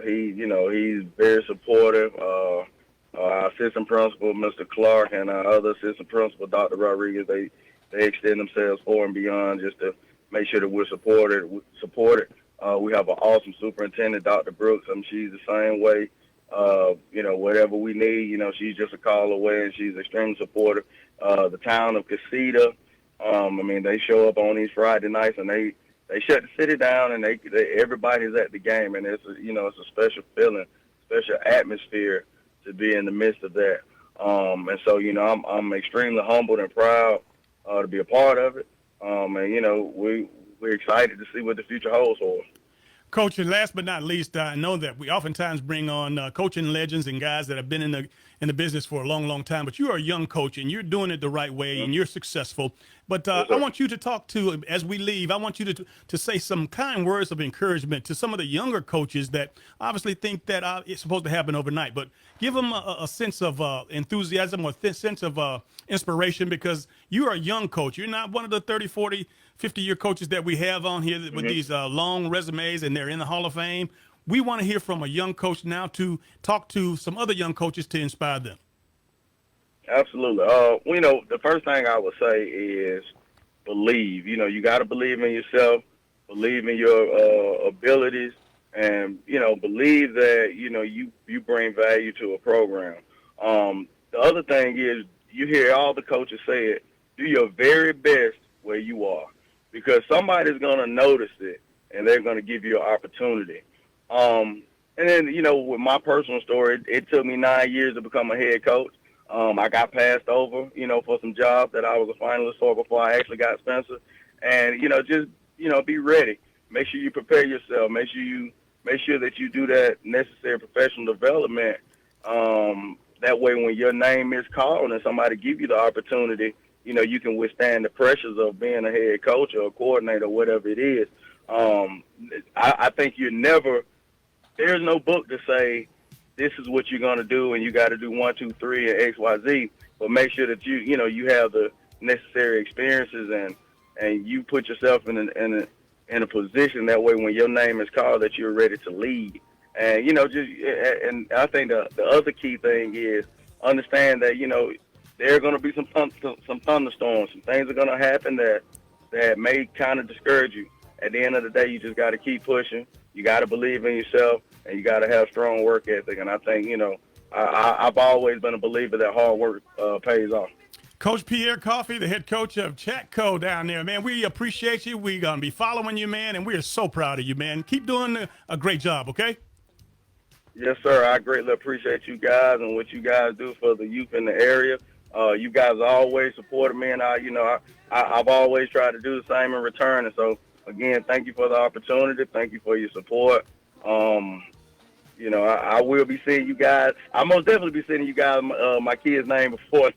he's very supportive. Our assistant principal, Mr. Clark, and our other assistant principal, Dr. Rodriguez, they extend themselves far and beyond just to make sure that we're supported. We have an awesome superintendent, Dr. Brooks. She's the same way. Whatever we need, she's just a call away, and she's extremely supportive. The town of Castillo, they show up on these Friday nights, and they shut the city down, and everybody's at the game, and it's a special feeling, special atmosphere to be in the midst of that. And so, I'm extremely humbled and proud to be a part of it. We're excited to see what the future holds for us. Coach, and last but not least, I know that we oftentimes bring on coaching legends and guys that have been in the business for a long, long time, but you are a young coach, and you're doing it the right way, and you're successful. But I want you to talk to, as we leave, I want you to say some kind words of encouragement to some of the younger coaches that obviously think that it's supposed to happen overnight, but give them a sense of enthusiasm or sense of inspiration, because you are a young coach. You're not one of the 30, 40, 50-year coaches that we have on here with these long resumes, and they're in the Hall of Fame. We want to hear from a young coach now to talk to some other young coaches to inspire them. Absolutely. The first thing I would say is believe. You got to believe in yourself, believe in your abilities, and, believe that, you bring value to a program. The other thing is you hear all the coaches say it, do your very best where you are, because somebody's going to notice it, and they're going to give you an opportunity. And then, with my personal story, it took me 9 years to become a head coach. I got passed over, for some jobs that I was a finalist for before I actually got Spencer. And, be ready. Make sure you prepare yourself. Make sure that you do that necessary professional development. That way, when your name is called and somebody give you the opportunity, you can withstand the pressures of being a head coach or a coordinator, whatever it is. I think there's no book to say this is what you're going to do and you got to do 1, 2, 3 and X, Y, Z, but make sure that you have the necessary experiences and you put yourself in a position that way when your name is called that you're ready to lead. And, and I think the other key thing is understand that, there are going to be some thunderstorms. Some things are going to happen that that may kind of discourage you. At the end of the day, you just got to keep pushing. You got to believe in yourself, and you got to have strong work ethic. And I think, I've always been a believer that hard work pays off. Coach Pierre Coffey, the head coach of Chatco down there, man, we appreciate you. We're going to be following you, man, and we are so proud of you, man. Keep doing a great job, okay? Yes, sir. I greatly appreciate you guys and what you guys do for the youth in the area. You guys always supported me, and I've always tried to do the same in return. And so, again, thank you for the opportunity. Thank you for your support. I will be seeing you guys. I'll most definitely be sending you guys my kid's name before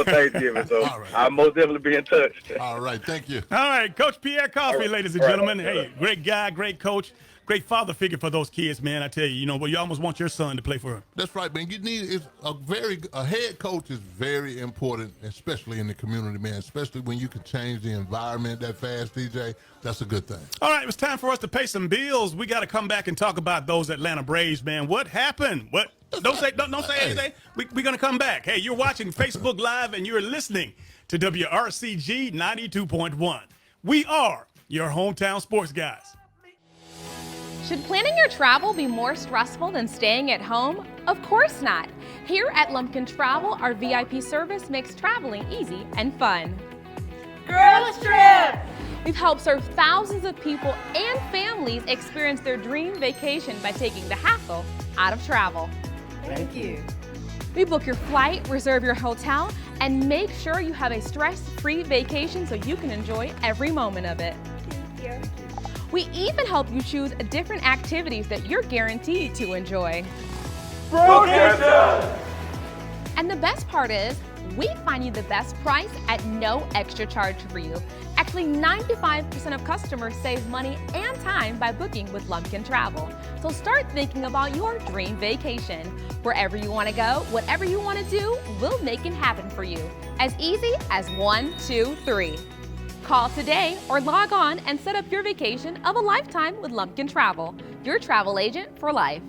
Thanksgiving. So right. I'll most definitely be in touch. All right. Thank you. All right. Coach Pierre Coffey, right, ladies and gentlemen. Hey, great guy, great coach. Great father figure for those kids, man. I tell you, you almost want your son to play for him. That's right, man. You need a head coach is very important, especially in the community, man. Especially when you can change the environment that fast, DJ. That's a good thing. All right, it's time for us to pay some bills. We got to come back and talk about those Atlanta Braves, man. What happened? What? Don't say anything. We're gonna come back. Hey, you're watching Facebook Live and you're listening to WRCG 92.1. We are your hometown sports guys. Should planning your travel be more stressful than staying at home? Of course not. Here at Lumpkin Travel, our VIP service makes traveling easy and fun. Girls Trip! We've helped serve thousands of people and families experience their dream vacation by taking the hassle out of travel. Thank you. We book your flight, reserve your hotel, and make sure you have a stress-free vacation so you can enjoy every moment of it. Thank you. We even help you choose different activities that you're guaranteed to enjoy. And the best part is, we find you the best price at no extra charge for you. Actually, 95% of customers save money and time by booking with Lumpkin Travel. So start thinking about your dream vacation. Wherever you want to go, whatever you want to do, we'll make it happen for you. As easy as 1, 2, 3. Call today or log on and set up your vacation of a lifetime with Lumpkin Travel, your travel agent for life.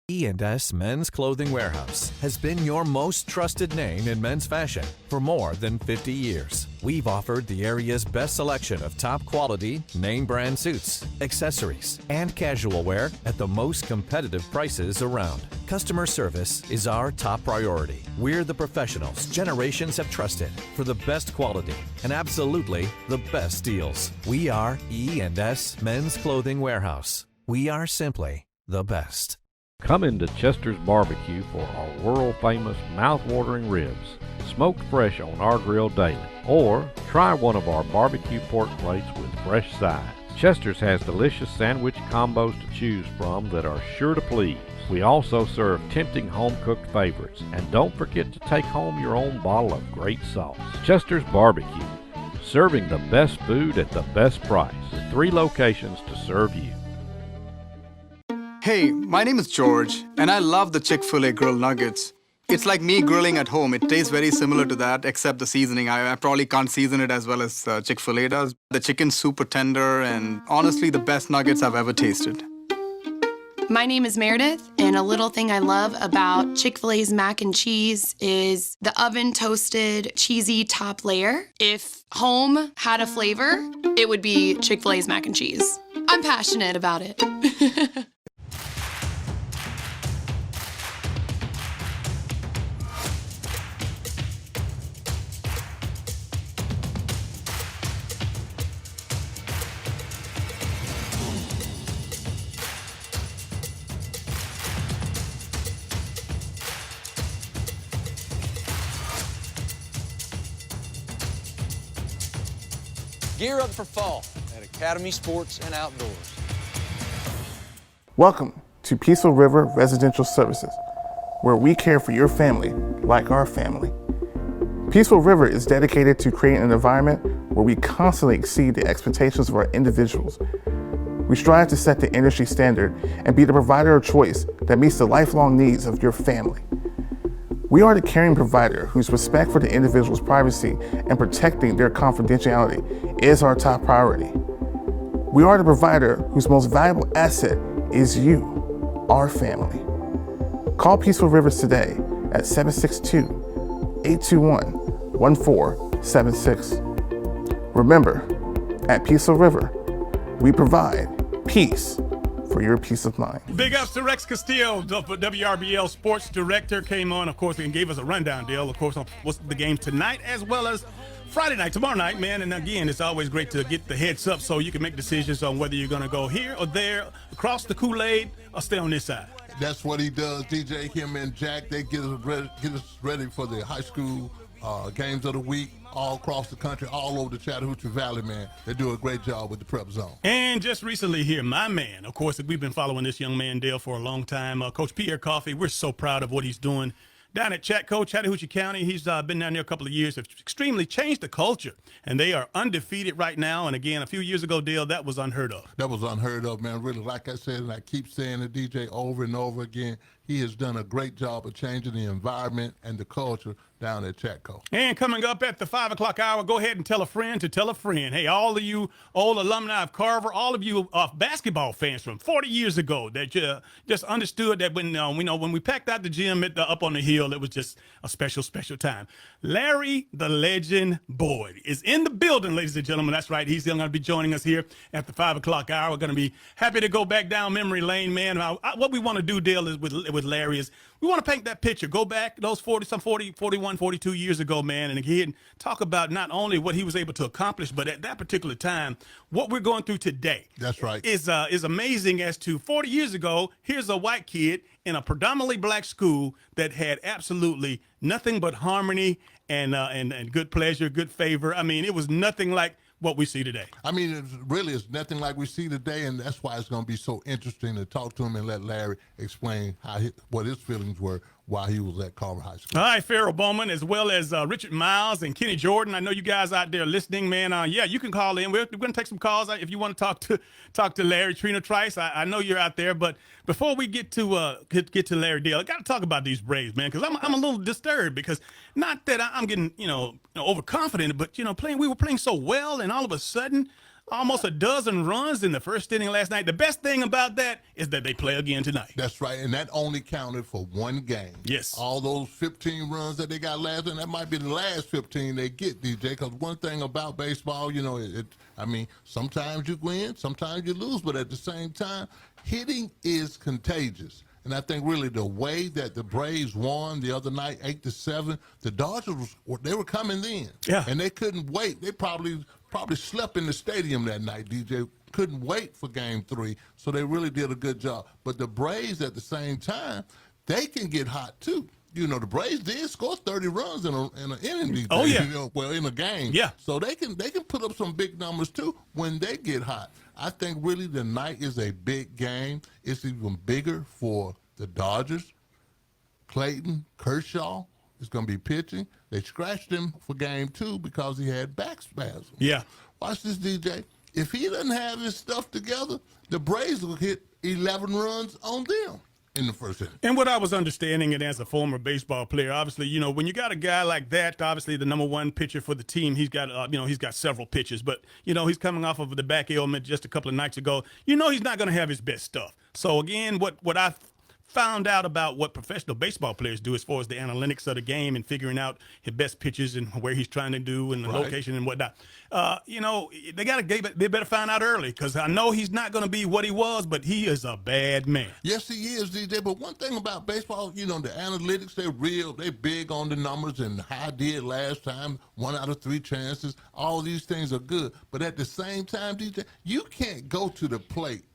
E&S Men's Clothing Warehouse has been your most trusted name in men's fashion for more than 50 years. We've offered the area's best selection of top quality, name brand suits, accessories, and casual wear at the most competitive prices around. Customer service is our top priority. We're the professionals generations have trusted for the best quality and absolutely the best deals. We are E&S Men's Clothing Warehouse. We are simply the best. Come into Chester's Barbecue for our world-famous mouth-watering ribs, smoked fresh on our grill daily. Or try one of our barbecue pork plates with fresh sides. Chester's has delicious sandwich combos to choose from that are sure to please. We also serve tempting home-cooked favorites. And don't forget to take home your own bottle of great sauce. Chester's Barbecue, serving the best food at the best price, with 3 locations to serve you. Hey, my name is George, and I love the Chick-fil-A grilled nuggets. It's like me grilling at home. It tastes very similar to that, except the seasoning. I probably can't season it as well as Chick-fil-A does. The chicken's super tender, and honestly, the best nuggets I've ever tasted. My name is Meredith, and a little thing I love about Chick-fil-A's mac and cheese is the oven-toasted, cheesy top layer. If home had a flavor, it would be Chick-fil-A's mac and cheese. I'm passionate about it. Gear up for fall at Academy Sports and Outdoors. Welcome to Peaceful River Residential Services, where we care for your family like our family. Peaceful River is dedicated to creating an environment where we constantly exceed the expectations of our individuals. We strive to set the industry standard and be the provider of choice that meets the lifelong needs of your family. We are the caring provider whose respect for the individual's privacy and protecting their confidentiality is our top priority. We are the provider whose most valuable asset is you, our family. Call Peaceful Rivers today at 762-821-5444 1476. Remember, at Peaceful River, we provide peace for your peace of mind. Big ups to Rex Castillo, WRBL sports director, came on, of course, and gave us a rundown deal, of course, on what's the game tonight as well as Friday night, tomorrow night, man. And again, it's always great to get the heads up so you can make decisions on whether you're going to go here or there, across the Kool-Aid, or stay on this side. That's what he does, DJ. Him and Jack, they get us ready for the high school games of the week all across the country, all over the Chattahoochee Valley, man. They do a great job with the prep zone. And just recently here, my man, of course, we've been following this young man, Dale, for a long time. Coach Pierre Coffey, we're so proud of what he's doing down at Chatco, Chattahoochee County. He's been down there a couple of years, have extremely changed the culture, and they are undefeated right now. And again, a few years ago, Dale, that was unheard of. That was unheard of, man. Really, like I said, and I keep saying it, DJ, over and over again, he has done a great job of changing the environment and the culture down at Chatco. And coming up at the 5 o'clock hour, go ahead and tell a friend to tell a friend. Hey, all of you old alumni of Carver, all of you basketball fans from 40 years ago that just understood that when we packed out the gym up on the hill, it was just a special, special time. Larry the Legend Boyd is in the building, ladies and gentlemen. That's right. He's going to be joining us here at the 5 o'clock hour. We're going to be happy to go back down memory lane, man. What we want to do, Dale, is with Larry is we want to paint that picture. Go back those 41, 42 years ago, man, and again, talk about not only what he was able to accomplish, but at that particular time, what we're going through today. That's right. Is amazing as to 40 years ago, here's a white kid in a predominantly black school that had absolutely nothing but harmony and good pleasure, good favor. I mean, it was nothing like what we see today. I mean, it's nothing like we see today, and that's why it's going to be so interesting to talk to him and let Larry explain what his feelings were while he was at Carver High School. All right, Farrell Bowman, as well as Richard Miles and Kenny Jordan. I know you guys out there listening, man. You can call in. We're going to take some calls if you want to talk to Larry. Trina Trice, I know you're out there, but before we get to Larry Dale, I got to talk about these Braves, man, because I'm a little disturbed because not that I'm getting overconfident, but we were playing so well, and all of a sudden, almost a dozen runs in the first inning last night. The best thing about that is that they play again tonight. That's right, and that only counted for one game. Yes. All those 15 runs that they got last night, that might be the last 15 they get, DJ, because one thing about baseball, sometimes you win, sometimes you lose, but at the same time, hitting is contagious. And I think really the way that the Braves won the other night, 8-7, the Dodgers they were coming in. Yeah. And they couldn't wait. They probably slept in the stadium that night, DJ. Couldn't wait for Game 3, so they really did a good job. But the Braves at the same time, they can get hot too. The Braves did score 30 runs in an inning. DJ, oh, yeah. In a game. Yeah. So they can put up some big numbers too when they get hot. I think really tonight is a big game. It's even bigger for the Dodgers. Clayton Kershaw is going to be pitching. They scratched him for Game 2 because he had back spasms. Yeah. Watch this, DJ. If he doesn't have his stuff together, the Braves will hit 11 runs on them in the first inning. And what I was understanding, and as a former baseball player, obviously, when you got a guy like that, obviously the number one pitcher for the team, he's got, he's got several pitches, but, he's coming off of the back ailment just a couple of nights ago. He's not going to have his best stuff. So, again, what I found out about what professional baseball players do as far as the analytics of the game and figuring out his best pitches and where he's trying to do and the location and whatnot. They better find out early because I know he's not going to be what he was, but he is a bad man. Yes, he is, DJ. But one thing about baseball, the analytics, they're big on the numbers and how I did last time, 1 out of 3 chances. All these things are good. But at the same time, DJ, you can't go to the plate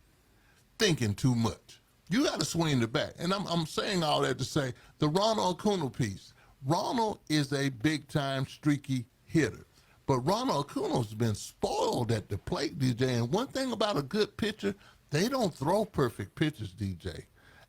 thinking too much. You got to swing the bat. And I'm saying all that to say the Ronald Acuna piece. Ronald is a big-time streaky hitter. But Ronald Acuna's been spoiled at the plate, DJ. And one thing about a good pitcher, they don't throw perfect pitches, DJ.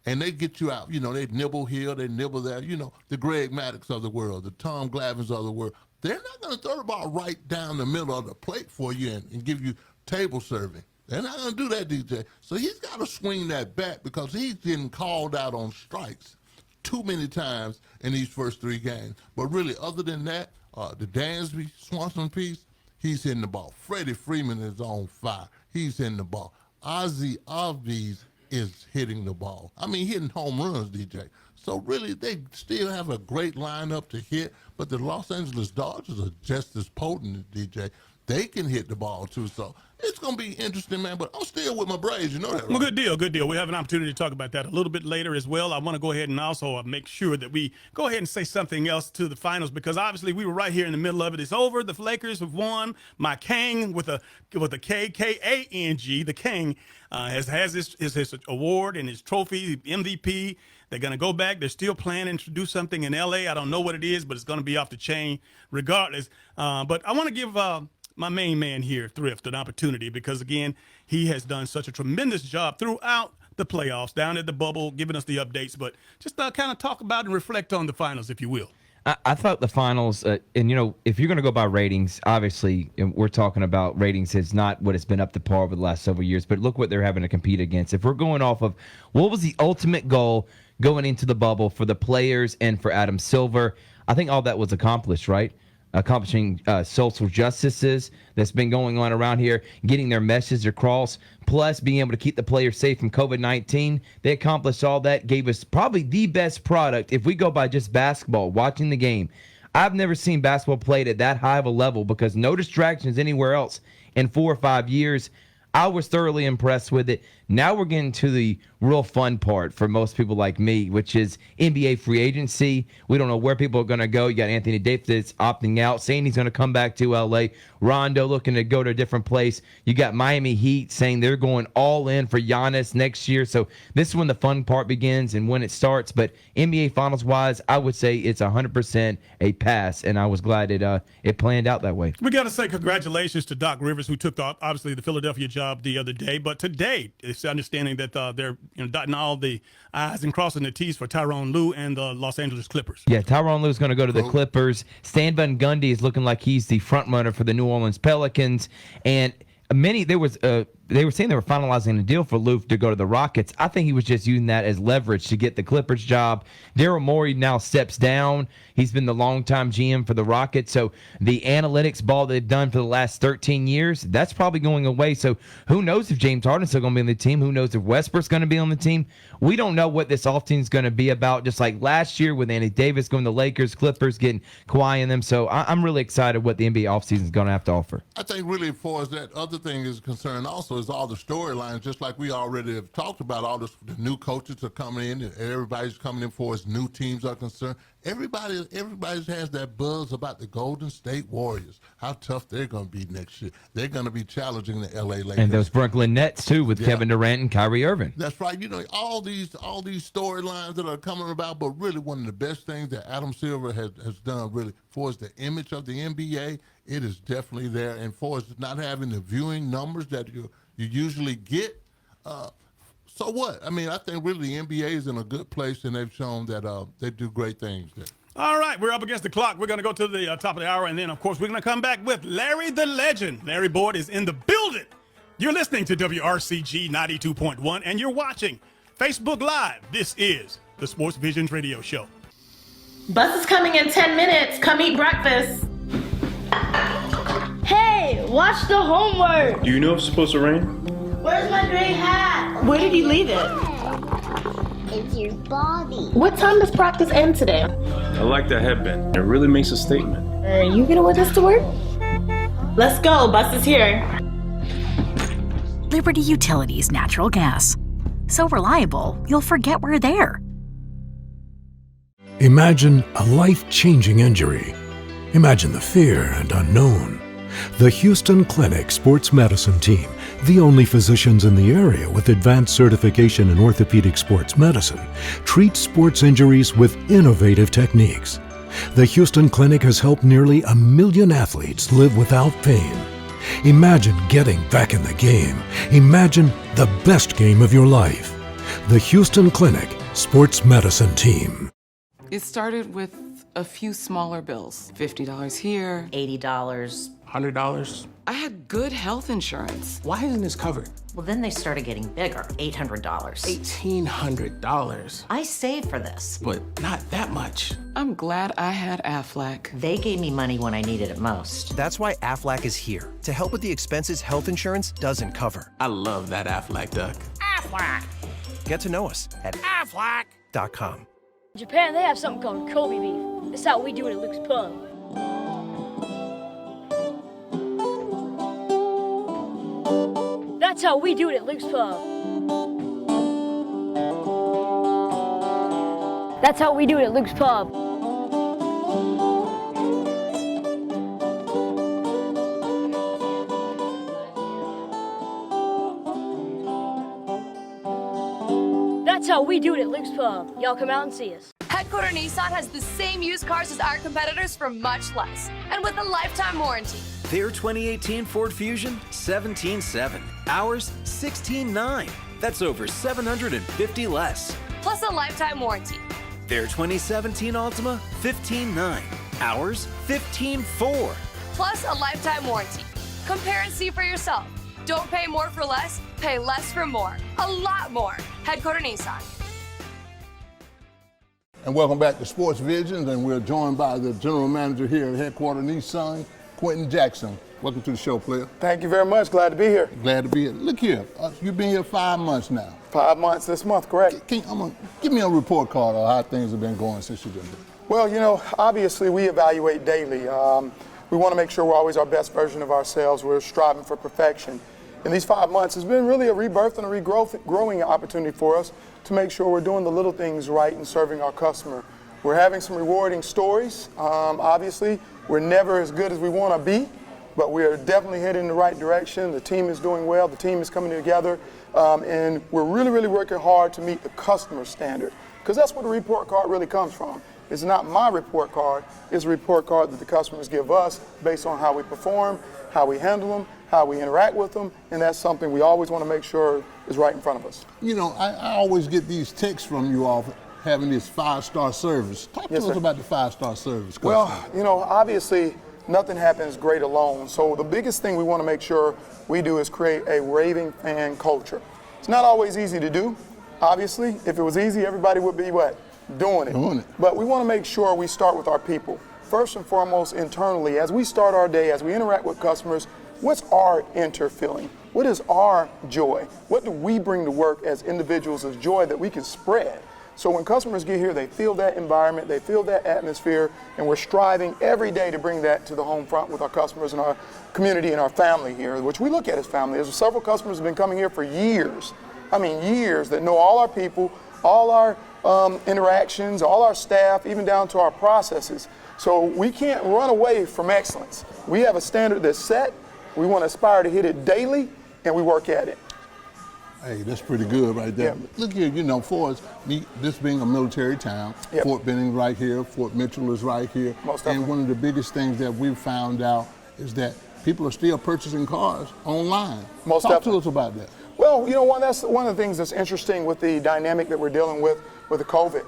And they get you out. They nibble here, they nibble there. The Greg Maddux of the world, the Tom Glavines of the world. They're not going to throw the ball right down the middle of the plate for you and give you table serving. They're not going to do that, DJ. So he's got to swing that bat because he's getting called out on strikes too many times in these first 3 games. But really, other than that, the Dansby Swanson piece, he's hitting the ball. Freddie Freeman is on fire. He's hitting the ball. Ozzie Albies is hitting the ball. I mean, hitting home runs, DJ. So really, they still have a great lineup to hit, but the Los Angeles Dodgers are just as potent, DJ. They can hit the ball, too. So it's going to be interesting, man. But I'm still with my Braves. You know that, right? Well, good deal, good deal. We have an opportunity to talk about that a little bit later as well. I want to go ahead and also make sure that we go ahead and say something else to the finals, because obviously we were right here in the middle of it. It's over. The Lakers have won. My Kang with a K, K-A-N-G, the Kang, has his award and his trophy, MVP. They're going to go back. They're still planning to do something in L.A. I don't know what it is, but it's going to be off the chain regardless. But I want to give my main man here, Thrift, an opportunity, because, again, he has done such a tremendous job throughout the playoffs, down at the bubble, giving us the updates. But just kind of talk about and reflect on the finals, if you will. I thought the finals, and, you know, if you're going to go by ratings, obviously we're talking about ratings is not what it's been up to par over the last several years, but look what they're having to compete against. If we're going off of what was the ultimate goal going into the bubble for the players and for Adam Silver, I think all that was accomplished, right? Accomplishing social justices that's been going on around here, getting their message across, plus being able to keep the players safe from COVID-19. They accomplished all that, gave us probably the best product. If we go by just basketball, watching the game, I've never seen basketball played at that high of a level because no distractions anywhere else in 4 or 5 years. I was thoroughly impressed with it. Now we're getting to the real fun part for most people like me, which is NBA free agency. We don't know where people are going to go. You got Anthony Davis opting out, saying he's going to come back to L.A. Rondo looking to go to a different place. You got Miami Heat saying they're going all in for Giannis next year. So this is when the fun part begins and when it starts. But NBA Finals-wise, I would say it's 100% a pass, and I was glad it planned out that way. We got to say congratulations to Doc Rivers, who took obviously the Philadelphia job the other day. But today, it's understanding that they're dotting all the I's and crossing the T's for Tyronn Lue and the Los Angeles Clippers. Yeah, Tyronn Lue is going to go to the Clippers. Stan Van Gundy is looking like he's the front runner for the New Orleans Pelicans. And they were saying they were finalizing a deal for Lue to go to the Rockets. I think he was just using that as leverage to get the Clippers job. Daryl Morey now steps down. He's been the longtime GM for the Rockets. So the analytics ball they've done for the last 13 years, that's probably going away. So who knows if James Harden's still going to be on the team? Who knows if Westbrook's going to be on the team? We don't know what this offseason is going to be about, just like last year with Anthony Davis going to the Lakers, Clippers getting Kawhi in them. So I'm really excited what the NBA offseason is going to have to offer. I think really as far as that other thing is concerned also is all the storylines, just like we already have talked about, all the new coaches are coming in, and everybody's coming in for as new teams are concerned. Everybody has that buzz about the Golden State Warriors, how tough they're going to be next year. They're going to be challenging the LA Lakers. And those Brooklyn Nets, too, with Kevin Durant and Kyrie Irving. That's right. You know, all these storylines that are coming about, but really one of the best things that Adam Silver has done really for the image of the NBA, it is definitely there. And for us not having the viewing numbers that you usually get, so what? I mean, I think really the NBA is in a good place, and they've shown that they do great things there. All right, we're up against the clock. We're going to go to the top of the hour, and then, of course, we're going to come back with Larry the Legend. Larry Boyd is in the building. You're listening to WRCG 92.1, and you're watching Facebook Live. This is the Sports Visions Radio Show. Bus is coming in 10 minutes. Come eat breakfast. Hey, watch the homework. Do you know if it's supposed to rain? Where's my gray hat? Where did you leave it? It's your body. What time does practice end today? I like that headband. It really makes a statement. Are you gonna wear this to work? Let's go, bus is here. Liberty Utilities natural gas. So reliable, you'll forget we're there. Imagine a life-changing injury. Imagine the fear and unknown. The Houston Clinic Sports Medicine Team, the only physicians in the area with advanced certification in orthopedic sports medicine, treats sports injuries with innovative techniques. The Houston Clinic has helped nearly 1 million athletes live without pain. Imagine getting back in the game. Imagine the best game of your life. The Houston Clinic Sports Medicine Team. It started with a few smaller bills. $50 here, $80, $100. I had good health insurance. Why isn't this covered? Well, then they started getting bigger. $800. $1,800. I saved for this. But not that much. I'm glad I had Aflac. They gave me money when I needed it most. That's why Aflac is here, to help with the expenses health insurance doesn't cover. I love that Aflac duck. Aflac! Get to know us at aflac.com. In Japan, they have something called Kobe beef. That's how we do it at Luke's Pub. That's how we do it at Luke's Pub. That's how we do it at Luke's Pub. That's how we do it at Luke's Pub. Y'all come out and see us. Headquarter Nissan has the same used cars as our competitors for much less, and with a lifetime warranty. Their 2018 Ford Fusion, $17,700. Ours, $16,900. That's over $750 less. Plus a lifetime warranty. Their 2017 Altima, $15,900. Ours, $15,400. Plus a lifetime warranty. Compare and see for yourself. Don't pay more for less, pay less for more. A lot more. Headquarter Nissan. And welcome back to Sports Visions, and we're joined by the general manager here at Headquarter Nissan, Quentin Jackson. Welcome to the show, player. Thank you very much. Glad to be here. Glad to be here. Look here, you've been here 5 months now. 5 months this month, correct? Give me a report card on how things have been going since you've been here. Well, you know, obviously we evaluate daily. We want to make sure we're always our best version of ourselves. We're striving for perfection. In these 5 months, it's been really a rebirth and a growing opportunity for us to make sure we're doing the little things right and serving our customer. We're having some rewarding stories. Obviously, we're never as good as we want to be, but we are definitely heading in the right direction. The team is doing well. The team is coming together, and we're really working hard to meet the customer standard, because that's what the report card really comes from. It's not my report card. It's a report card that the customers give us based on how we perform, how we handle them, how we interact with them, and that's something we always want to make sure is right in front of us. You know, I always get these texts from you all having this 5-star service. Talk to us about the 5-star service. Well, you know, obviously nothing happens great alone. So the biggest thing we want to make sure we do is create a raving fan culture. It's not always easy to do. Obviously, if it was easy, everybody would be what? Doing it. But we want to make sure we start with our people. First and foremost, internally, as we start our day, as we interact with customers, what's our feeling? What is our joy? What do we bring to work as individuals as joy that we can spread? So when customers get here, they feel that environment, they feel that atmosphere, and we're striving every day to bring that to the home front with our customers and our community and our family here, which we look at as family. There's several customers who have been coming here for years. I mean, years, that know all our people, all our interactions, all our staff, even down to our processes. So we can't run away from excellence. We have a standard that's set. We want to aspire to hit it daily, and we work at it. Hey, that's pretty good right there. Yeah. Look here, you know, for us, this being a military town, Fort Benning right here, Fort Mitchell is right here. And one of the biggest things that we've found out is that people are still purchasing cars online. Talk to us about that. Well, you know, that's one of the things that's interesting with the dynamic that we're dealing with the COVID.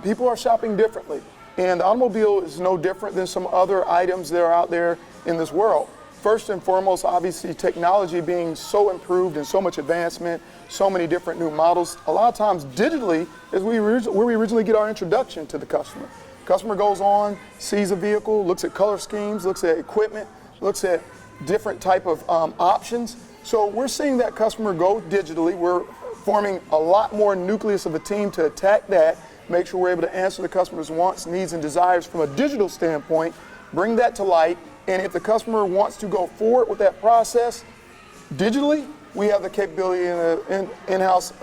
People are shopping differently, and the automobile is no different than some other items that are out there in this world. First and foremost, obviously, technology being so improved and so much advancement, so many different new models. A lot of times, digitally is where we originally get our introduction to the customer. Customer goes on, sees a vehicle, looks at color schemes, looks at equipment, looks at different type of options. So we're seeing that customer go digitally. We're forming a lot more nucleus of a team to attack that, make sure we're able to answer the customer's wants, needs, and desires from a digital standpoint, bring that to light. And if the customer wants to go forward with that process digitally, we have the capability in in-house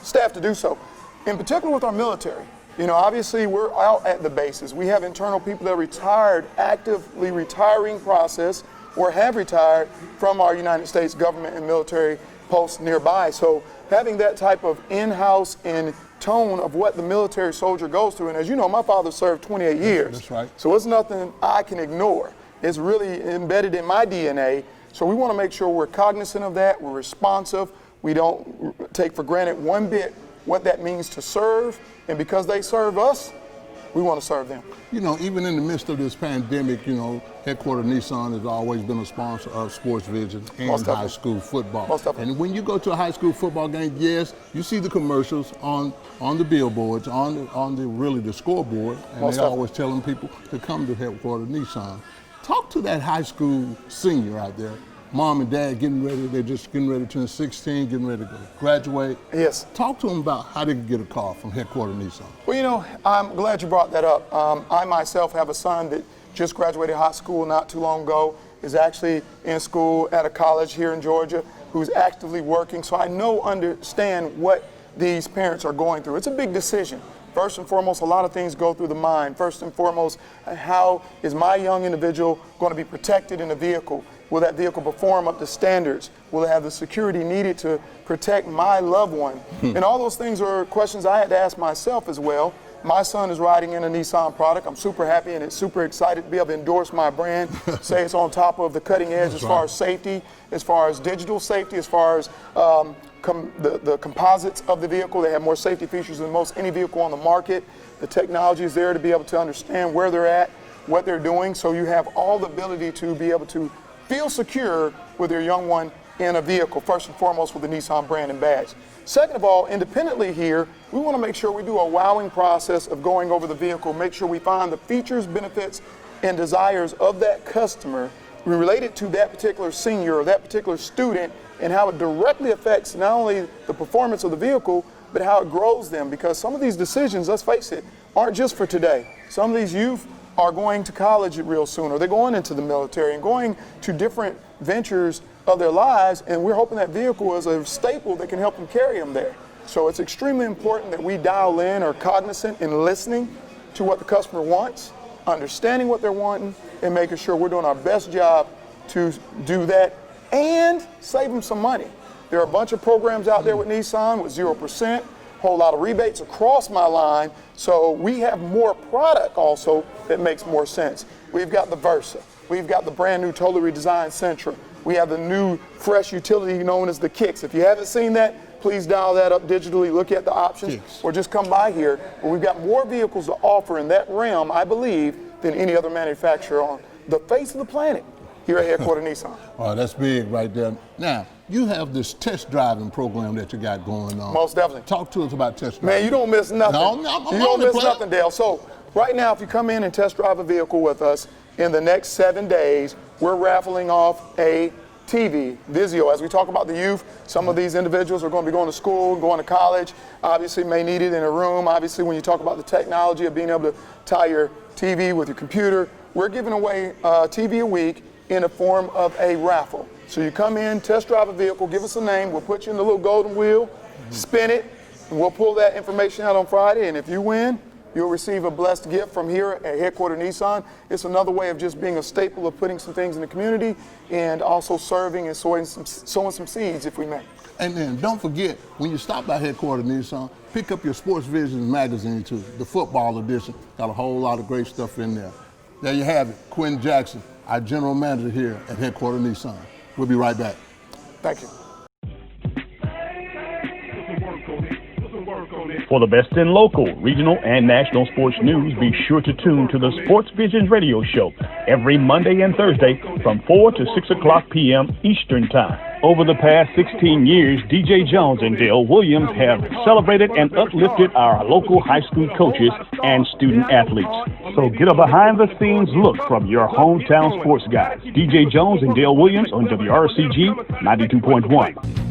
staff to do so. In particular with our military. You know, obviously we're out at the bases. We have internal people that are retired, actively retiring process, or have retired from our United States government and military posts nearby. So having that type of in-house and tone of what the military soldier goes through, and as you know, my father served 28 years. That's right. So it's nothing I can ignore. It's really embedded in my DNA. So we want to make sure we're cognizant of that, we're responsive, we don't take for granted one bit what that means to serve, and because they serve us, we want to serve them. You know, even in the midst of this pandemic, you know, Headquarter Nissan has always been a sponsor of Sports Vision and high school football. And when you go to a high school football game, yes, you see the commercials on the billboards, on the scoreboard, and they're always telling people to come to Headquarter Nissan. Talk to that high school senior out there mom and dad getting ready, they're just getting ready to turn 16, getting ready to go graduate. Yes. Talk to them about how they can get a car from Headquarters Nissan. Well, I'm glad you brought that up. I myself have a son that just graduated high school not too long ago, is actually in school at a college here in Georgia, who's actively working. So I understand what these parents are going through. It's a big decision. First and foremost, a lot of things go through the mind. First and foremost, how is my young individual going to be protected in a vehicle? Will that vehicle perform up to standards? Will it have the security needed to protect my loved one? And all those things are questions I had to ask myself as well. My son is riding in a Nissan product. I'm super happy and super excited to be able to endorse my brand, say it's on top of the cutting edge as far as safety, as far as digital safety, as far as the composites of the vehicle. They have more safety features than most any vehicle on the market. The technology is there to be able to understand where they're at, what they're doing, so you have all the ability to be able to feel secure with your young one in a vehicle, first and foremost with the Nissan brand and badge. Second of all, independently here, we want to make sure we do a wowing process of going over the vehicle, make sure we find the features, benefits, and desires of that customer related to that particular senior or that particular student, and how it directly affects not only the performance of the vehicle, but how it grows them. Because some of these decisions, let's face it, aren't just for today. Some of these youth are going to college real soon, or they're going into the military and going to different ventures of their lives, and we're hoping that vehicle is a staple that can help them carry them there. So it's extremely important that we dial in, or cognizant in listening to what the customer wants, understanding what they're wanting, and making sure we're doing our best job to do that and save them some money. There are a bunch of programs out there with Nissan with 0%, whole lot of rebates across my line, so we have more product also that makes more sense. We've got the Versa, we've got the brand new totally redesigned Sentra, we have the new fresh utility known as the Kicks. If you haven't seen that, please dial that up digitally, look at the options, or just come by here. But we've got more vehicles to offer in that realm, I believe, than any other manufacturer on the face of the planet here at Headquarters Nissan. Oh, that's big right there. Now, you have this test driving program that you got going on. Most definitely. Talk to us about test driving. Man, you don't miss nothing. No, you don't miss nothing, Dale. So right now, if you come in and test drive a vehicle with us, in the next 7 days, we're raffling off a TV, Vizio. As we talk about the youth, some of these individuals are going to be going to school, going to college, obviously may need it in a room. Obviously, when you talk about the technology of being able to tie your TV with your computer, we're giving away a TV a week in the form of a raffle. So you come in, test drive a vehicle, give us a name, we'll put you in the little golden wheel, spin it, and we'll pull that information out on Friday, and if you win, you'll receive a blessed gift from here at Headquarters Nissan. It's another way of just being a staple of putting some things in the community and also serving and sowing some seeds, if we may. And then don't forget, when you stop by Headquarters Nissan, pick up your Sports Vision magazine too, the football edition. Got a whole lot of great stuff in there. There you have it, Quentin Jackson, our general manager here at Headquarters Nissan. We'll be right back. Thank you. For the best in local, regional, and national sports news, be sure to tune to the Sports Vision radio show every Monday and Thursday from 4 to 6 o'clock p.m. Eastern Time. Over the past 16 years, DJ Jones and Dale Williams have celebrated and uplifted our local high school coaches and student athletes. So get a behind-the-scenes look from your hometown sports guys. DJ Jones and Dale Williams on WRCG 92.1.